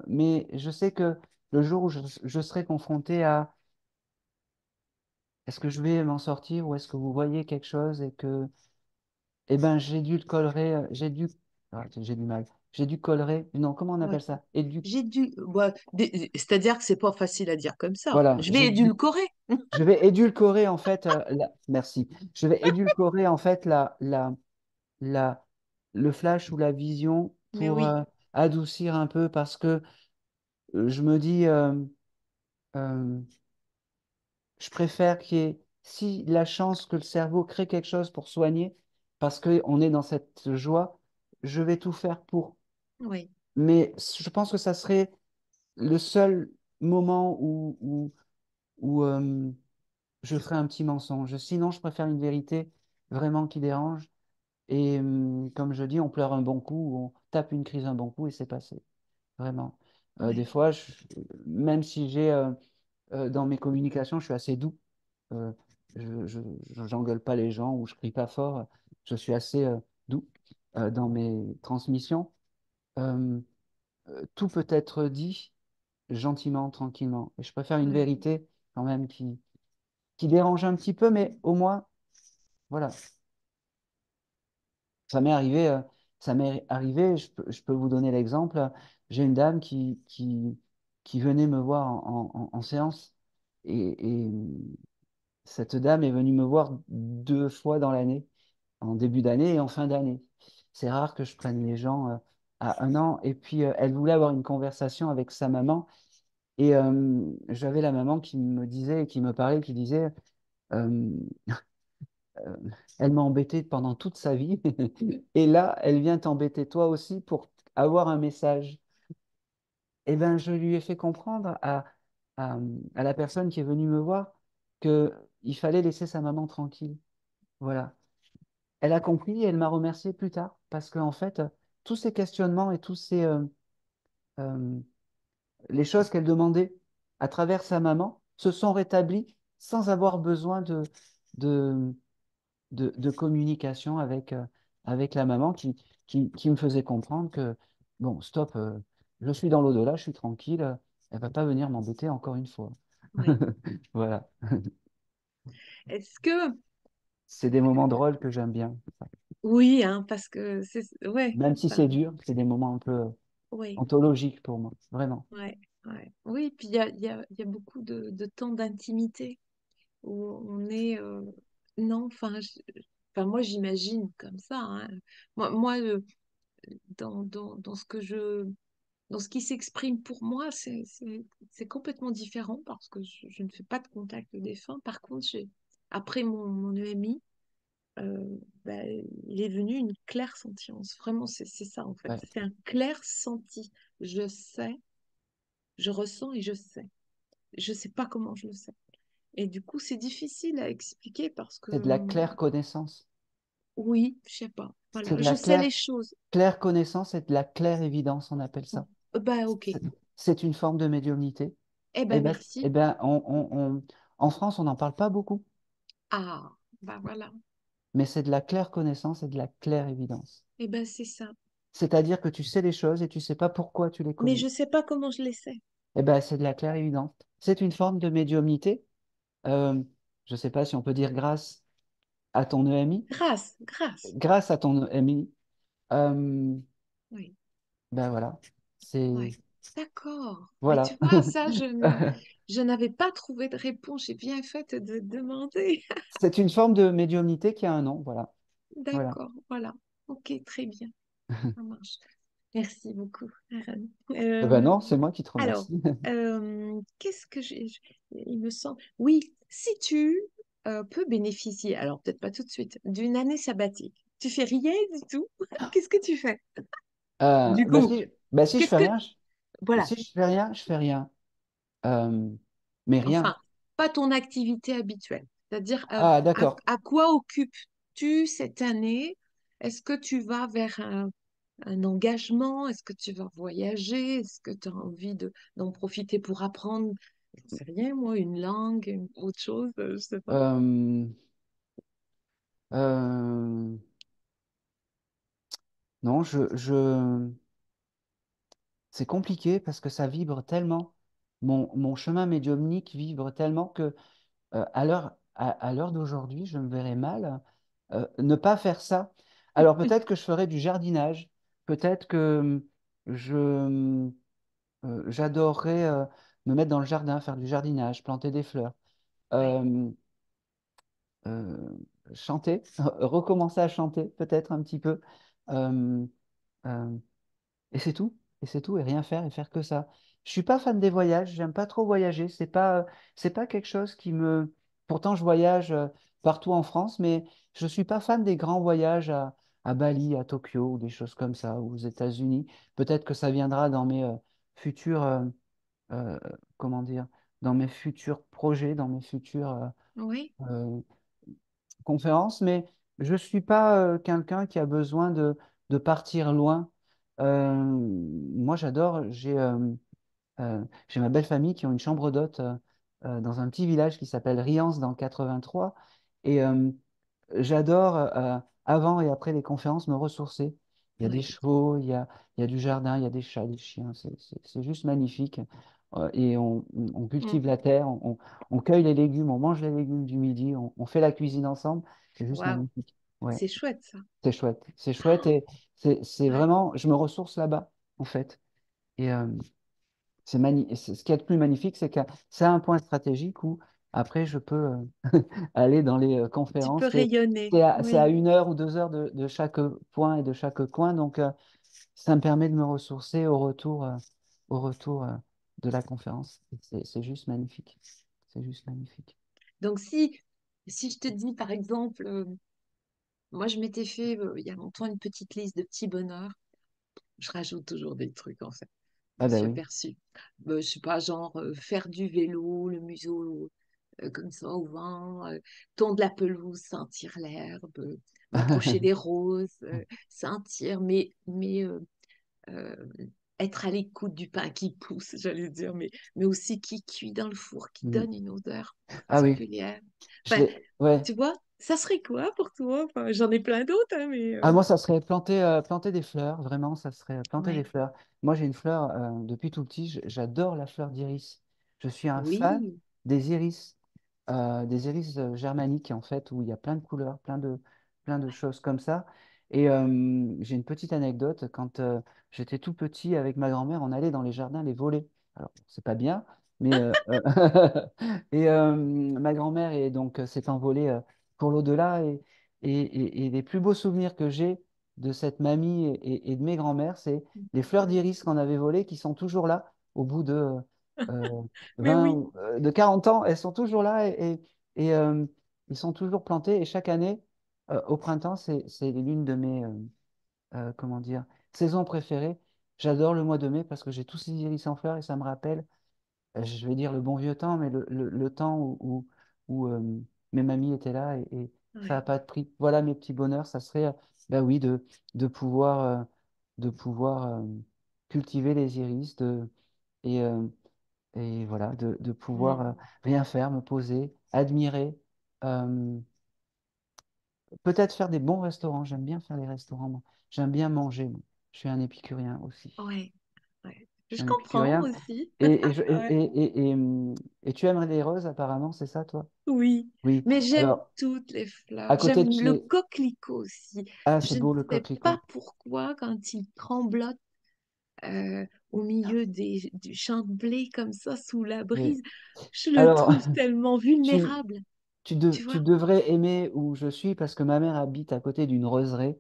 Mais je sais que le jour où je serai confronté à est-ce que je vais m'en sortir ou est-ce que vous voyez quelque chose et que, eh ben, j'ai dû le coller, j'ai du mal. J'ai dû coller, non, comment on appelle oui. ça? Et du J'ai dû, ouais, c'est-à-dire que c'est pas facile à dire comme ça. Voilà, Je vais édulcorer. je vais édulcorer en fait, merci, je vais édulcorer en fait la, le flash ou la vision Mais pour oui, adoucir un peu parce que je me dis, euh, je préfère qu'il y ait, si la chance que le cerveau crée quelque chose pour soigner, parce qu'on est dans cette joie, je vais tout faire pour. oui, Mais je pense que ça serait le seul moment où je ferai un petit mensonge. Sinon, je préfère une vérité vraiment qui dérange. Et comme je dis, on pleure un bon coup, ou on tape une crise un bon coup et c'est passé. Vraiment. Des oui, fois, même si dans mes communications, je suis assez doux. euh, j'engueule pas les gens ou je crie pas fort. Je suis assez doux dans mes transmissions. Euh, tout peut être dit gentiment, tranquillement. Et je préfère une ouais, vérité quand même qui dérange un petit peu, mais au moins, voilà. Ça m'est arrivé, je peux vous donner l'exemple. J'ai une dame qui venait me voir en séance et cette dame est venue me voir 2 fois dans l'année, en début d'année et en fin d'année. C'est rare que je prenne les gens à un an. Et puis, elle voulait avoir une conversation avec sa maman et j'avais la maman qui me disait, qui me parlait, qui disait, euh, euh, elle m'a embêté pendant toute sa vie. Et là, elle vient t'embêter toi aussi pour avoir un message. Eh bien, je lui ai fait comprendre à, à la personne qui est venue me voir qu'il fallait laisser sa maman tranquille. Voilà. Elle a compris et elle m'a remercié plus tard parce qu'en fait, tous ces questionnements et euh, les choses qu'elle demandait à travers sa maman se sont rétablis sans avoir besoin de, de communication avec la maman qui me faisait comprendre que, bon, stop, je suis dans l'au-delà, je suis tranquille, elle va pas venir m'embêter encore une fois. oui. Voilà. Est-ce que, C'est des moments drôles que j'aime bien. oui, hein, parce que ouais, Même si enfin, c'est dur, c'est des moments un peu oui, ontologiques pour moi, vraiment. ouais, ouais. Oui, puis il y a beaucoup de temps d'intimité où on est, non, enfin, moi, j'imagine comme ça, hein. Moi, dans ce que dans ce qui s'exprime pour moi, c'est complètement différent parce que je ne fais pas de contact défunt. Par contre, après mon EMI, euh, bah, il est venu une claire sentience. Vraiment, c'est ça en fait. Ouais. C'est un clair senti. Je sais, je ressens et je sais. Je sais pas comment je le sais. Et du coup, c'est difficile à expliquer parce que C'est de la claire connaissance. oui, je sais pas. C'est Voilà, de je la sais claire, les choses. claire connaissance et de la claire évidence, on appelle ça. Bah ok. C'est c'est une forme de médiumnité. Eh Eh ben ben, eh merci. ben, En France, on n'en parle pas beaucoup, Ah, bah voilà. mais c'est de la claire connaissance et de la claire évidence. Eh ben, c'est ça. C'est-à-dire que tu sais les choses et tu sais pas pourquoi tu les Mais connais. je sais pas comment je l'essaie. Eh ben, c'est de la claire évidence. C'est une forme de médiumnité. Euh, je ne sais pas si on peut dire grâce à ton EMI. Grâce, grâce. Grâce à ton EMI, euh, Oui, ben voilà. C'est ouais. D'accord. Mais tu voilà. vois, ça, je n'avais pas trouvé de réponse. J'ai bien fait de demander. C'est une forme de médiumnité qui a un nom. Voilà. Voilà. D'accord, voilà. Ok, très bien. Ça marche. Merci beaucoup, Aaron. Eh ben non, c'est moi qui te Alors, remercie. qu'est-ce que il me semble. Oui, si tu peux bénéficier, alors peut-être pas tout de suite, d'une année sabbatique, tu fais rien du tout. Qu'est-ce que tu fais? Du Ben coup, si je qu'est-ce fais que... rien, Voilà. si je fais rien, je fais rien. Euh, mais rien. Enfin, pas ton activité habituelle. C'est-à-dire, Ah, d'accord. à quoi occupes-tu cette année? Est-ce que tu vas vers un engagement? Est-ce que tu vas voyager? Est-ce que tu as envie d'en profiter pour apprendre, je sais rien, moi, une langue, autre chose, je sais pas. Euh, euh, non, c'est compliqué parce que ça vibre tellement. Mon chemin médiumnique vibre tellement que à l'heure d'aujourd'hui, je me verrais mal ne pas faire ça. Alors peut-être que je ferais du jardinage, peut-être que j'adorerais me mettre dans le jardin, faire du jardinage, planter des fleurs, Oui, euh, euh, chanter, recommencer à chanter peut-être un petit peu. Euh, euh, et c'est tout. Et c'est tout. Et rien faire et faire que ça. Je suis pas fan des voyages. J'aime pas trop voyager. C'est pas quelque chose qui me. Pourtant, je voyage partout en France, mais je suis pas fan des grands voyages à Bali, à Tokyo ou des choses comme ça, ou aux États-Unis. Peut-être que ça viendra dans mes futurs, euh, comment dire, dans mes futurs projets, dans mes futurs oui, euh, conférence, mais je ne suis pas quelqu'un qui a besoin de partir loin. Moi, j'adore, j'ai ma belle famille qui ont une chambre d'hôte dans un petit village qui s'appelle Riance dans le 83. Et j'adore, avant et après les conférences, me ressourcer. Il y a des oui. chevaux, il y a du jardin, il y a des chats, des chiens. C'est juste magnifique. Et on Mm. cultive la terre, on cueille les légumes, on mange les légumes du midi, on fait la cuisine ensemble. C'est juste Waouh, magnifique. Ouais, c'est chouette ça. c'est chouette. C'est chouette et c'est Ouais. vraiment, je me ressource là-bas, en fait. Et ce qui est le plus magnifique, c'est que c'est un point stratégique où après, je peux aller dans les Tu peux conférences. rayonner. C'est à Oui, 1 heure ou 2 heures de chaque point et de chaque coin. Donc, ça me permet de me ressourcer au retour de la conférence. C'est juste magnifique. C'est juste magnifique. donc si je te dis par exemple, moi je m'étais fait il y a longtemps une petite liste de petits bonheurs, je rajoute toujours des trucs en fait. Je Ah me ben suis oui. aperçue. Je sais pas, genre faire du vélo, le museau comme ça au vent, tondre la pelouse, sentir l'herbe, m'approcher des roses, sentir, euh, être à l'écoute du pain qui pousse, j'allais dire, mais aussi qui cuit dans le four, qui Mm. donne une odeur Ah oui. particulière. Je Enfin, l'ai. Ouais. tu vois, ça serait quoi pour toi? Enfin, j'en ai plein d'autres, hein, Ah, moi, ça serait planter des fleurs, vraiment, ça serait planter des ouais. fleurs. Moi, j'ai une fleur depuis tout petit, j'adore la fleur d'iris. Je suis un fan Oui, des iris germaniques, en fait, où il y a plein de couleurs, plein de choses comme ça. Et j'ai une petite anecdote, quand j'étais tout petit avec ma grand-mère, on allait dans les jardins les voler. Alors, c'est pas bien, mais... et ma grand-mère s'est envolée pour l'au-delà. Et les plus beaux souvenirs que j'ai de cette mamie et de mes grands-mères, c'est les fleurs d'iris qu'on avait volées qui sont toujours là au bout de euh, mais 20, oui, de 40 ans. Elles sont toujours là et ils sont toujours plantés. Et chaque année, au printemps, c'est l'une de mes comment dire, saisons préférées. J'adore le mois de mai parce que j'ai tous ces iris en fleurs et ça me rappelle je vais dire le bon vieux temps, mais le temps où, mes mamies étaient là et ça n'a ouais. pas de prix. Voilà mes petits bonheurs, ça serait bah oui, de pouvoir, de pouvoir cultiver les iris et Et voilà, de pouvoir Mm. rien faire, me poser, admirer, euh, peut-être faire des bons restaurants. J'aime bien faire les restaurants, moi. J'aime bien manger, moi. Je suis un épicurien aussi. Ouais, ouais. Je suis Je un comprends épicurien. aussi. Et, et, je- Ouais. et tu aimerais les roses, apparemment, c'est ça, toi? Oui, Oui. mais j'aime Alors, toutes les à fleurs. côté J'aime de le chez... coquelicot aussi. Ah, c'est Je ne beau le sais pas coquelicot. pourquoi, quand il tremblote au milieu du champ de blé comme ça, sous la Oui. brise, je le Alors, trouve tellement tu, vulnérable. Tu vois? tu devrais aimer où je suis parce que ma mère habite à côté d'une roseraie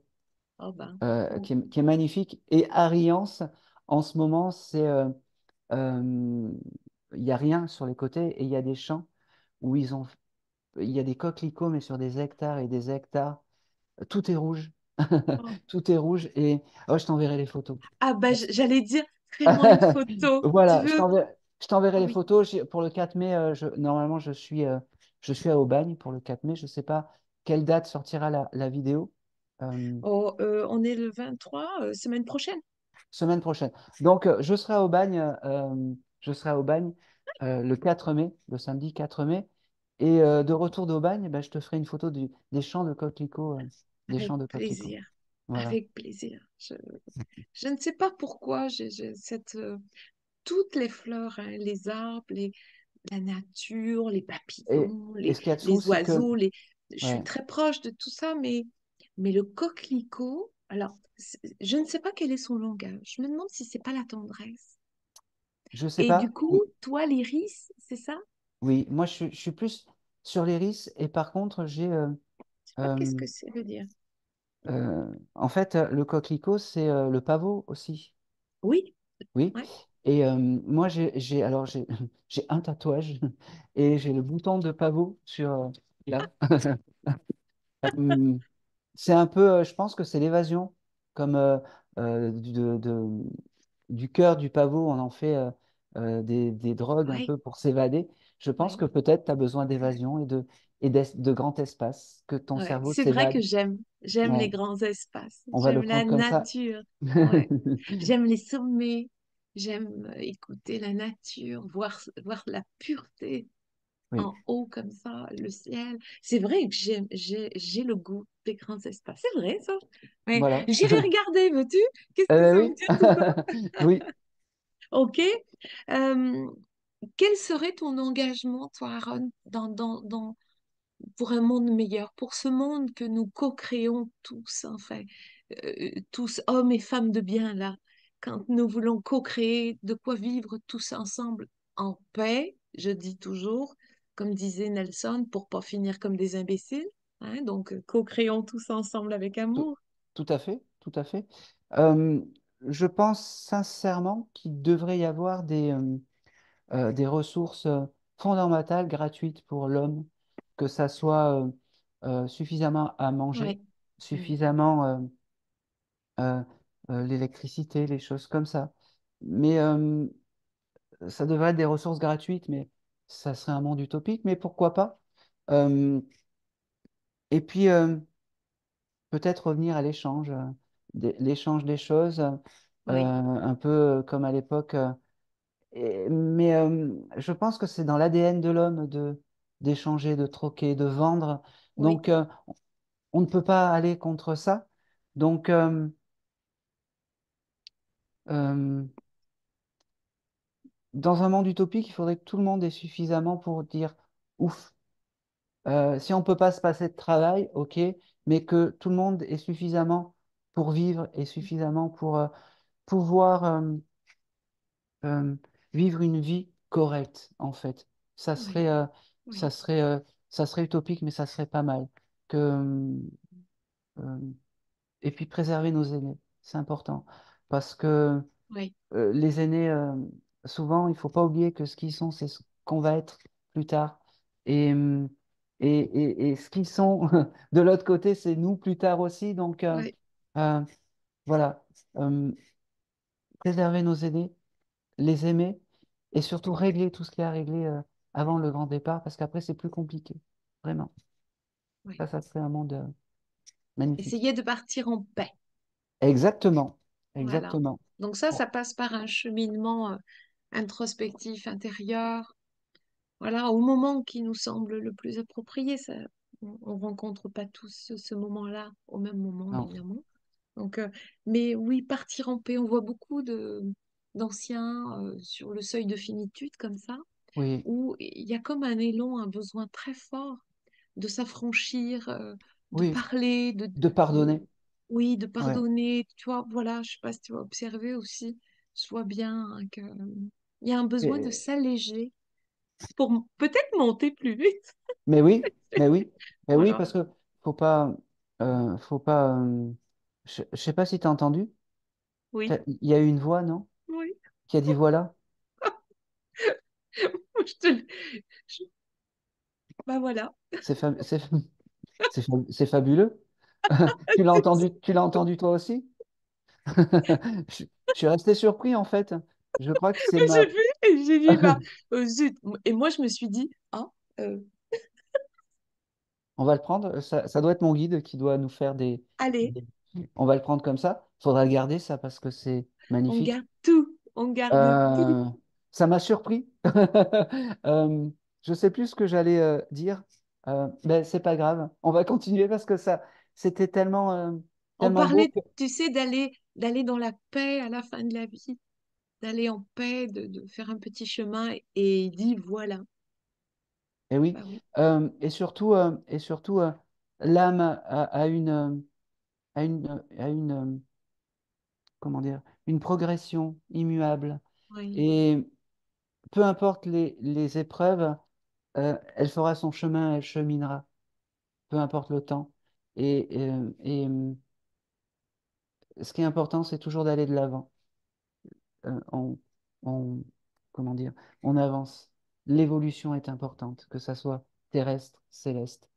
Oh ben, qui est magnifique. Et à Riance, en ce moment, euh, il n'y a rien sur les côtés et il y a des champs où il y a des coquelicots, mais sur des hectares et des hectares. Tout est rouge. oh. Tout est rouge. Et oh, je t'enverrai les photos. Ah ben, j'allais dire, fais-moi une photo. Tu Voilà, veux? je t'enverrai les Oui. photos. Pour le 4 mai, normalement, je suis à Aubagne pour le 4 mai. Je ne sais pas quelle date sortira la vidéo. Euh, Oh, on est le 23, semaine prochaine. Semaine prochaine. Donc, je serai à Aubagne le 4 mai, le samedi 4 mai. Et de retour d'Aubagne, ben, je te ferai une photo des champs de coquelicots. Des Avec champs de coquelicots. plaisir. Voilà. Avec plaisir. Je ne sais pas pourquoi j'ai cette, toutes les fleurs, hein, les arbres, la nature, les Et, papillons, et ce qu'il y a de fou, les c'est que oiseaux, je suis ouais, très proche de tout ça, mais le coquelicot, alors, je ne sais pas quel est son langage. Je me demande si c'est pas la tendresse. je sais Et du pas. coup, toi, l'iris, c'est ça? Oui, moi, je suis plus sur l'iris. Et par contre, Je sais pas qu'est-ce euh, que c'est veut dire. en fait, le coquelicot, c'est le pavot aussi. Oui, Oui. ouais, Et moi, alors, j'ai un tatouage et j'ai le bouton de pavot sur là. Hum, c'est un peu, je pense que c'est l'évasion, comme du cœur du pavot, on en fait des drogues un ouais, peu pour s'évader. Je pense ouais. que peut-être tu as besoin d'évasion de grand espace, que ton Ouais, cerveau c'est vrai s'évade. que j'aime Ouais, les grands espaces, on va le j'aime la prendre comme ça. nature, ouais, j'aime les sommets, j'aime écouter la nature, voir la pureté Oui, en haut comme ça, le ciel. C'est vrai que j'ai le goût des grands espaces, c'est vrai ça. Mais voilà. j'irai regarder, veux-tu? Qu'est-ce que ça veut Oui, dire tout ça? oui. Ok. Euh, Quel serait ton engagement, toi, Aaron, pour un monde meilleur, pour ce monde que nous co-créons tous, enfin, tous hommes et femmes de bien là, quand nous voulons co-créer de quoi vivre tous ensemble en paix, je dis toujours, comme disait Nelson, pour pas finir comme des imbéciles, hein, donc co-créons tous ensemble avec Tout, amour. tout à fait, tout à fait. Euh, je pense sincèrement qu'il devrait y avoir des ressources fondamentales gratuites pour l'homme, que ça soit suffisamment à manger, Ouais. Mm. suffisamment euh, l'électricité, les choses comme ça. Mais ça devrait être des ressources gratuites, mais ça serait un monde utopique, mais pourquoi pas? Euh, et puis peut-être revenir à l'échange, l'échange des choses, Oui, un peu comme à l'époque. Mais je pense que c'est dans l'ADN de l'homme d'échanger, de troquer, de vendre. oui, Donc, on ne peut pas aller contre ça. Donc, euh, dans un monde utopique, il faudrait que tout le monde ait suffisamment pour dire, ouf, si on ne peut pas se passer de travail, ok, mais que tout le monde ait suffisamment pour vivre et suffisamment pour pouvoir euh, vivre une vie correcte, en fait. Ça oui, serait, euh, ça oui, serait, euh, ça serait utopique, mais ça serait pas mal. Que, euh, et puis préserver nos aînés, c'est important. Parce que oui, les aînés, souvent, il faut pas oublier que ce qu'ils sont, c'est ce qu'on va être plus tard. Et, et ce qu'ils sont de l'autre côté, c'est nous plus tard aussi. Donc, oui, euh, voilà. Euh, préserver nos aînés, les aimer et surtout régler tout ce qu'il y a à régler avant le grand départ parce qu'après, c'est plus compliqué. Vraiment. oui. Ça serait un monde magnifique. Essayer de partir en paix. Exactement. Voilà. Exactement. Donc ça Bon, passe par un cheminement. introspectif, intérieur. Voilà, au moment qui nous semble le plus approprié. Ça, on rencontre pas tous ce moment-là au même moment, Non. évidemment. Donc, mais oui, partir en paix. On voit beaucoup d'anciens sur le seuil de finitude comme ça, Oui, où il y a comme un élan, un besoin très fort de s'affranchir, de oui, parler, de pardonner. oui, de Ouais. pardonner. Tu vois, voilà, je sais pas si tu vas observer aussi. Je vois bien hein, que il y a un besoin de Et- s'alléger pour peut-être monter plus vite. mais oui, mais oui, mais oui, Voilà. parce que faut pas. Je sais pas si tu as entendu. Oui, Il y a eu une voix, non? oui. Qui a dit voilà. Je te... je- Bah voilà. C'est c'est fabuleux. Tu l'as entendu toi aussi? Je, je suis resté surpris en fait. Je crois que c'est J'ai ma. vu et j'ai dit, bah, zut. Et moi, je me suis dit, ah, euh, On va le prendre. Ça doit être mon guide qui doit nous faire allez, des- On va le prendre comme ça. Faudra le garder ça parce que c'est on magnifique. garde tout. On garde tout. Euh, Ça m'a surpris. Euh, je sais plus ce que j'allais dire. Ben, c'est pas grave. On va continuer parce que ça, c'était On tellement beau parlait, que. tu sais, d'aller dans la paix à la fin de la vie, d'aller en paix, de faire un petit chemin. Et il dit, voilà. Et oui. Bah oui, Et surtout, l'âme a comment dire, une progression immuable. oui, Et peu importe les épreuves, elle fera son chemin, elle cheminera, peu importe le temps. Et ce qui est important, c'est toujours d'aller de l'avant. Euh, on, on- comment dire, on avance. L'évolution est importante, que ça soit terrestre, céleste.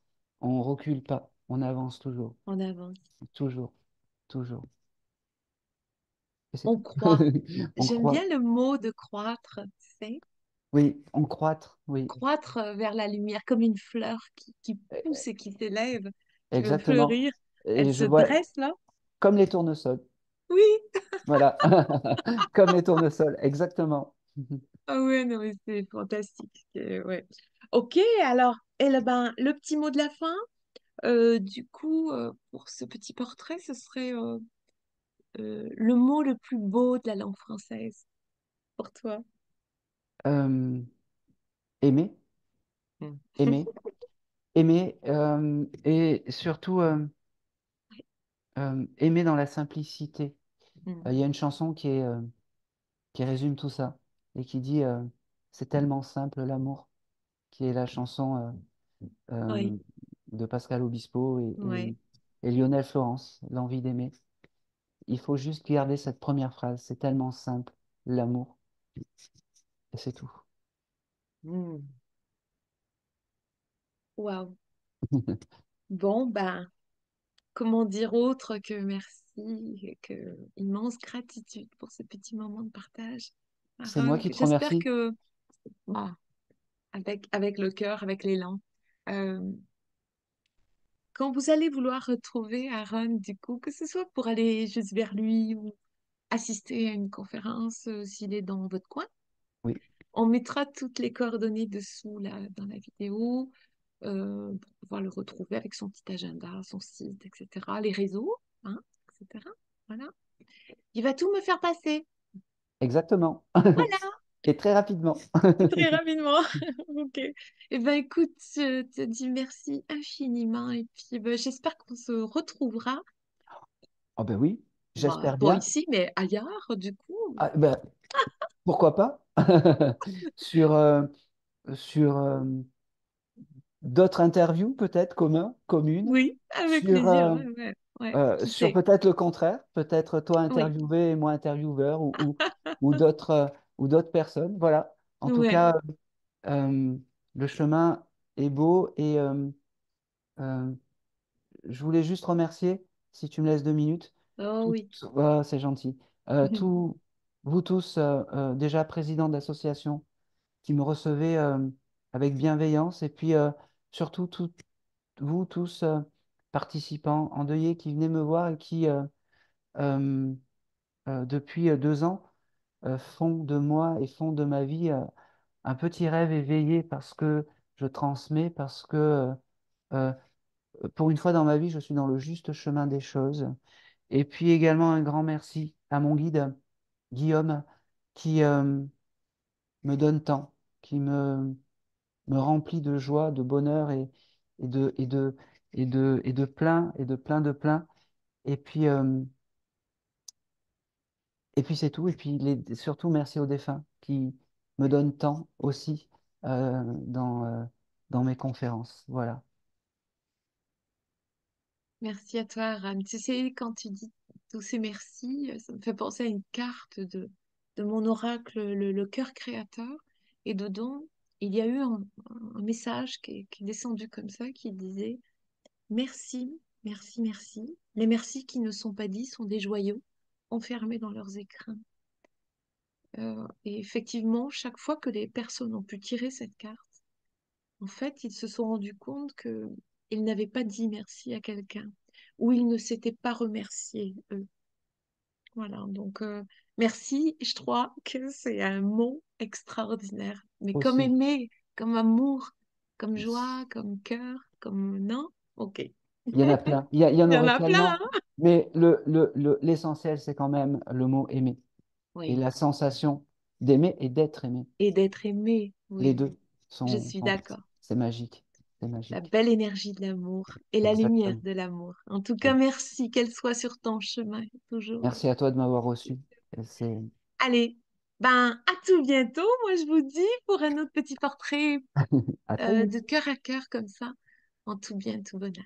On recule pas, on avance toujours, on avance. toujours, toujours. Et c'est On tout. croit. On J'aime bien croit. le mot de croître, tu sais. Oui, on croître, oui. Croître vers la lumière, comme une fleur qui pousse et qui s'élève, qui veut Exactement. fleurir. Elle Et se je vois dresse là. comme les tournesols. Oui. Voilà. Comme les tournesols, exactement. Ah ouais, non, mais c'est fantastique. Ouais. Ok, alors, le petit mot de la fin, du coup, pour ce petit portrait, ce serait le mot le plus beau de la langue française pour toi. Euh, Aimer, Mm. aimer, aimer, et surtout aimer dans la simplicité. Mm. Il y a une chanson qui résume tout ça et qui dit c'est tellement simple l'amour, qui est la chanson Oui, de Pascal Obispo ouais, et Lionel Florence, L'envie d'aimer. Il faut juste garder cette première phrase, c'est tellement simple l'amour, et c'est tout. mm. Waouh. Bon, ben, comment dire autre que merci et que immense gratitude pour ce petit moment de partage. C'est moi Aaron, qui te j'espère remercie. que, ah, avec le cœur, avec l'élan, euh, quand vous allez vouloir retrouver Aaron, du coup, que ce soit pour aller juste vers lui ou assister à une conférence, s'il est dans votre coin, Oui, on mettra toutes les coordonnées dessous là, dans la vidéo pour pouvoir le retrouver avec son petit agenda, son site, etc., les réseaux, hein, etc. Voilà. Il va tout me faire passer. exactement. Voilà, Et très rapidement. très rapidement. Ok. Eh ben, écoute, je te dis merci infiniment et puis ben, j'espère qu'on se retrouvera. Oh ben oui, Bah, j'espère pas bien. ici, mais ailleurs, du coup. Ah, ben, pourquoi pas? Sur, sur d'autres interviews peut-être communes, Oui, avec sur, plaisir. Ouais, ouais, ouais. Qui sur sait? peut-être le contraire, peut-être toi Oui, interviewé et moi intervieweur ou d'autres personnes. Voilà. En tout ouais. cas, euh, le chemin est beau et euh, je voulais juste remercier, si tu me laisses 2 minutes, Oh oui. c'est gentil, tous, vous tous, déjà présidents d'associations qui me recevez avec bienveillance et puis surtout vous tous participants endeuillés qui venez me voir et qui, euh, depuis 2 ans, font de moi et font de ma vie un petit rêve éveillé parce que je transmets, parce que euh, pour une fois dans ma vie, je suis dans le juste chemin des choses. Et puis également un grand merci à mon guide, Guillaume, qui me donne tant, qui me remplit de joie, de bonheur et de, et de, et de plein de plein. Et puis, euh, et puis c'est tout. Et puis surtout merci aux défunts qui me donnent tant aussi dans mes conférences. Voilà. Merci à toi, Aram. Tu sais, quand tu dis tous ces merci, ça me fait penser à une carte de mon oracle, le cœur créateur. Et dedans, il y a eu un message qui est descendu comme ça, qui disait merci, merci, merci. Les merci qui ne sont pas dits sont des joyaux enfermés dans leurs écrins. Et effectivement, chaque fois que les personnes ont pu tirer cette carte, en fait, ils se sont rendus compte que ils n'avaient pas dit merci à quelqu'un ou ils ne s'étaient pas remerciés, eux. Voilà, donc merci, je crois que c'est un mot extraordinaire. Mais comme Aussi. aimer, comme amour, comme joie, comme cœur, comme non, ok. Il y en a plein. Il y en Il y en aurait a plein, tellement. hein? Mais l'essentiel, c'est quand même le mot aimer. Et Oui, la sensation d'aimer et d'être aimé. et d'être aimé, Les oui, deux je suis d'accord. c'est magique. C'est La magique. belle énergie de l'amour et la lumière Exactement. de l'amour. En tout cas, merci, qu'elle soit sur ton chemin toujours. Merci à toi de m'avoir reçu. C'est Allez, ben à tout bientôt. Moi, je vous dis pour un autre petit portrait à très vite. de cœur à cœur comme ça, en tout bien, tout bonheur.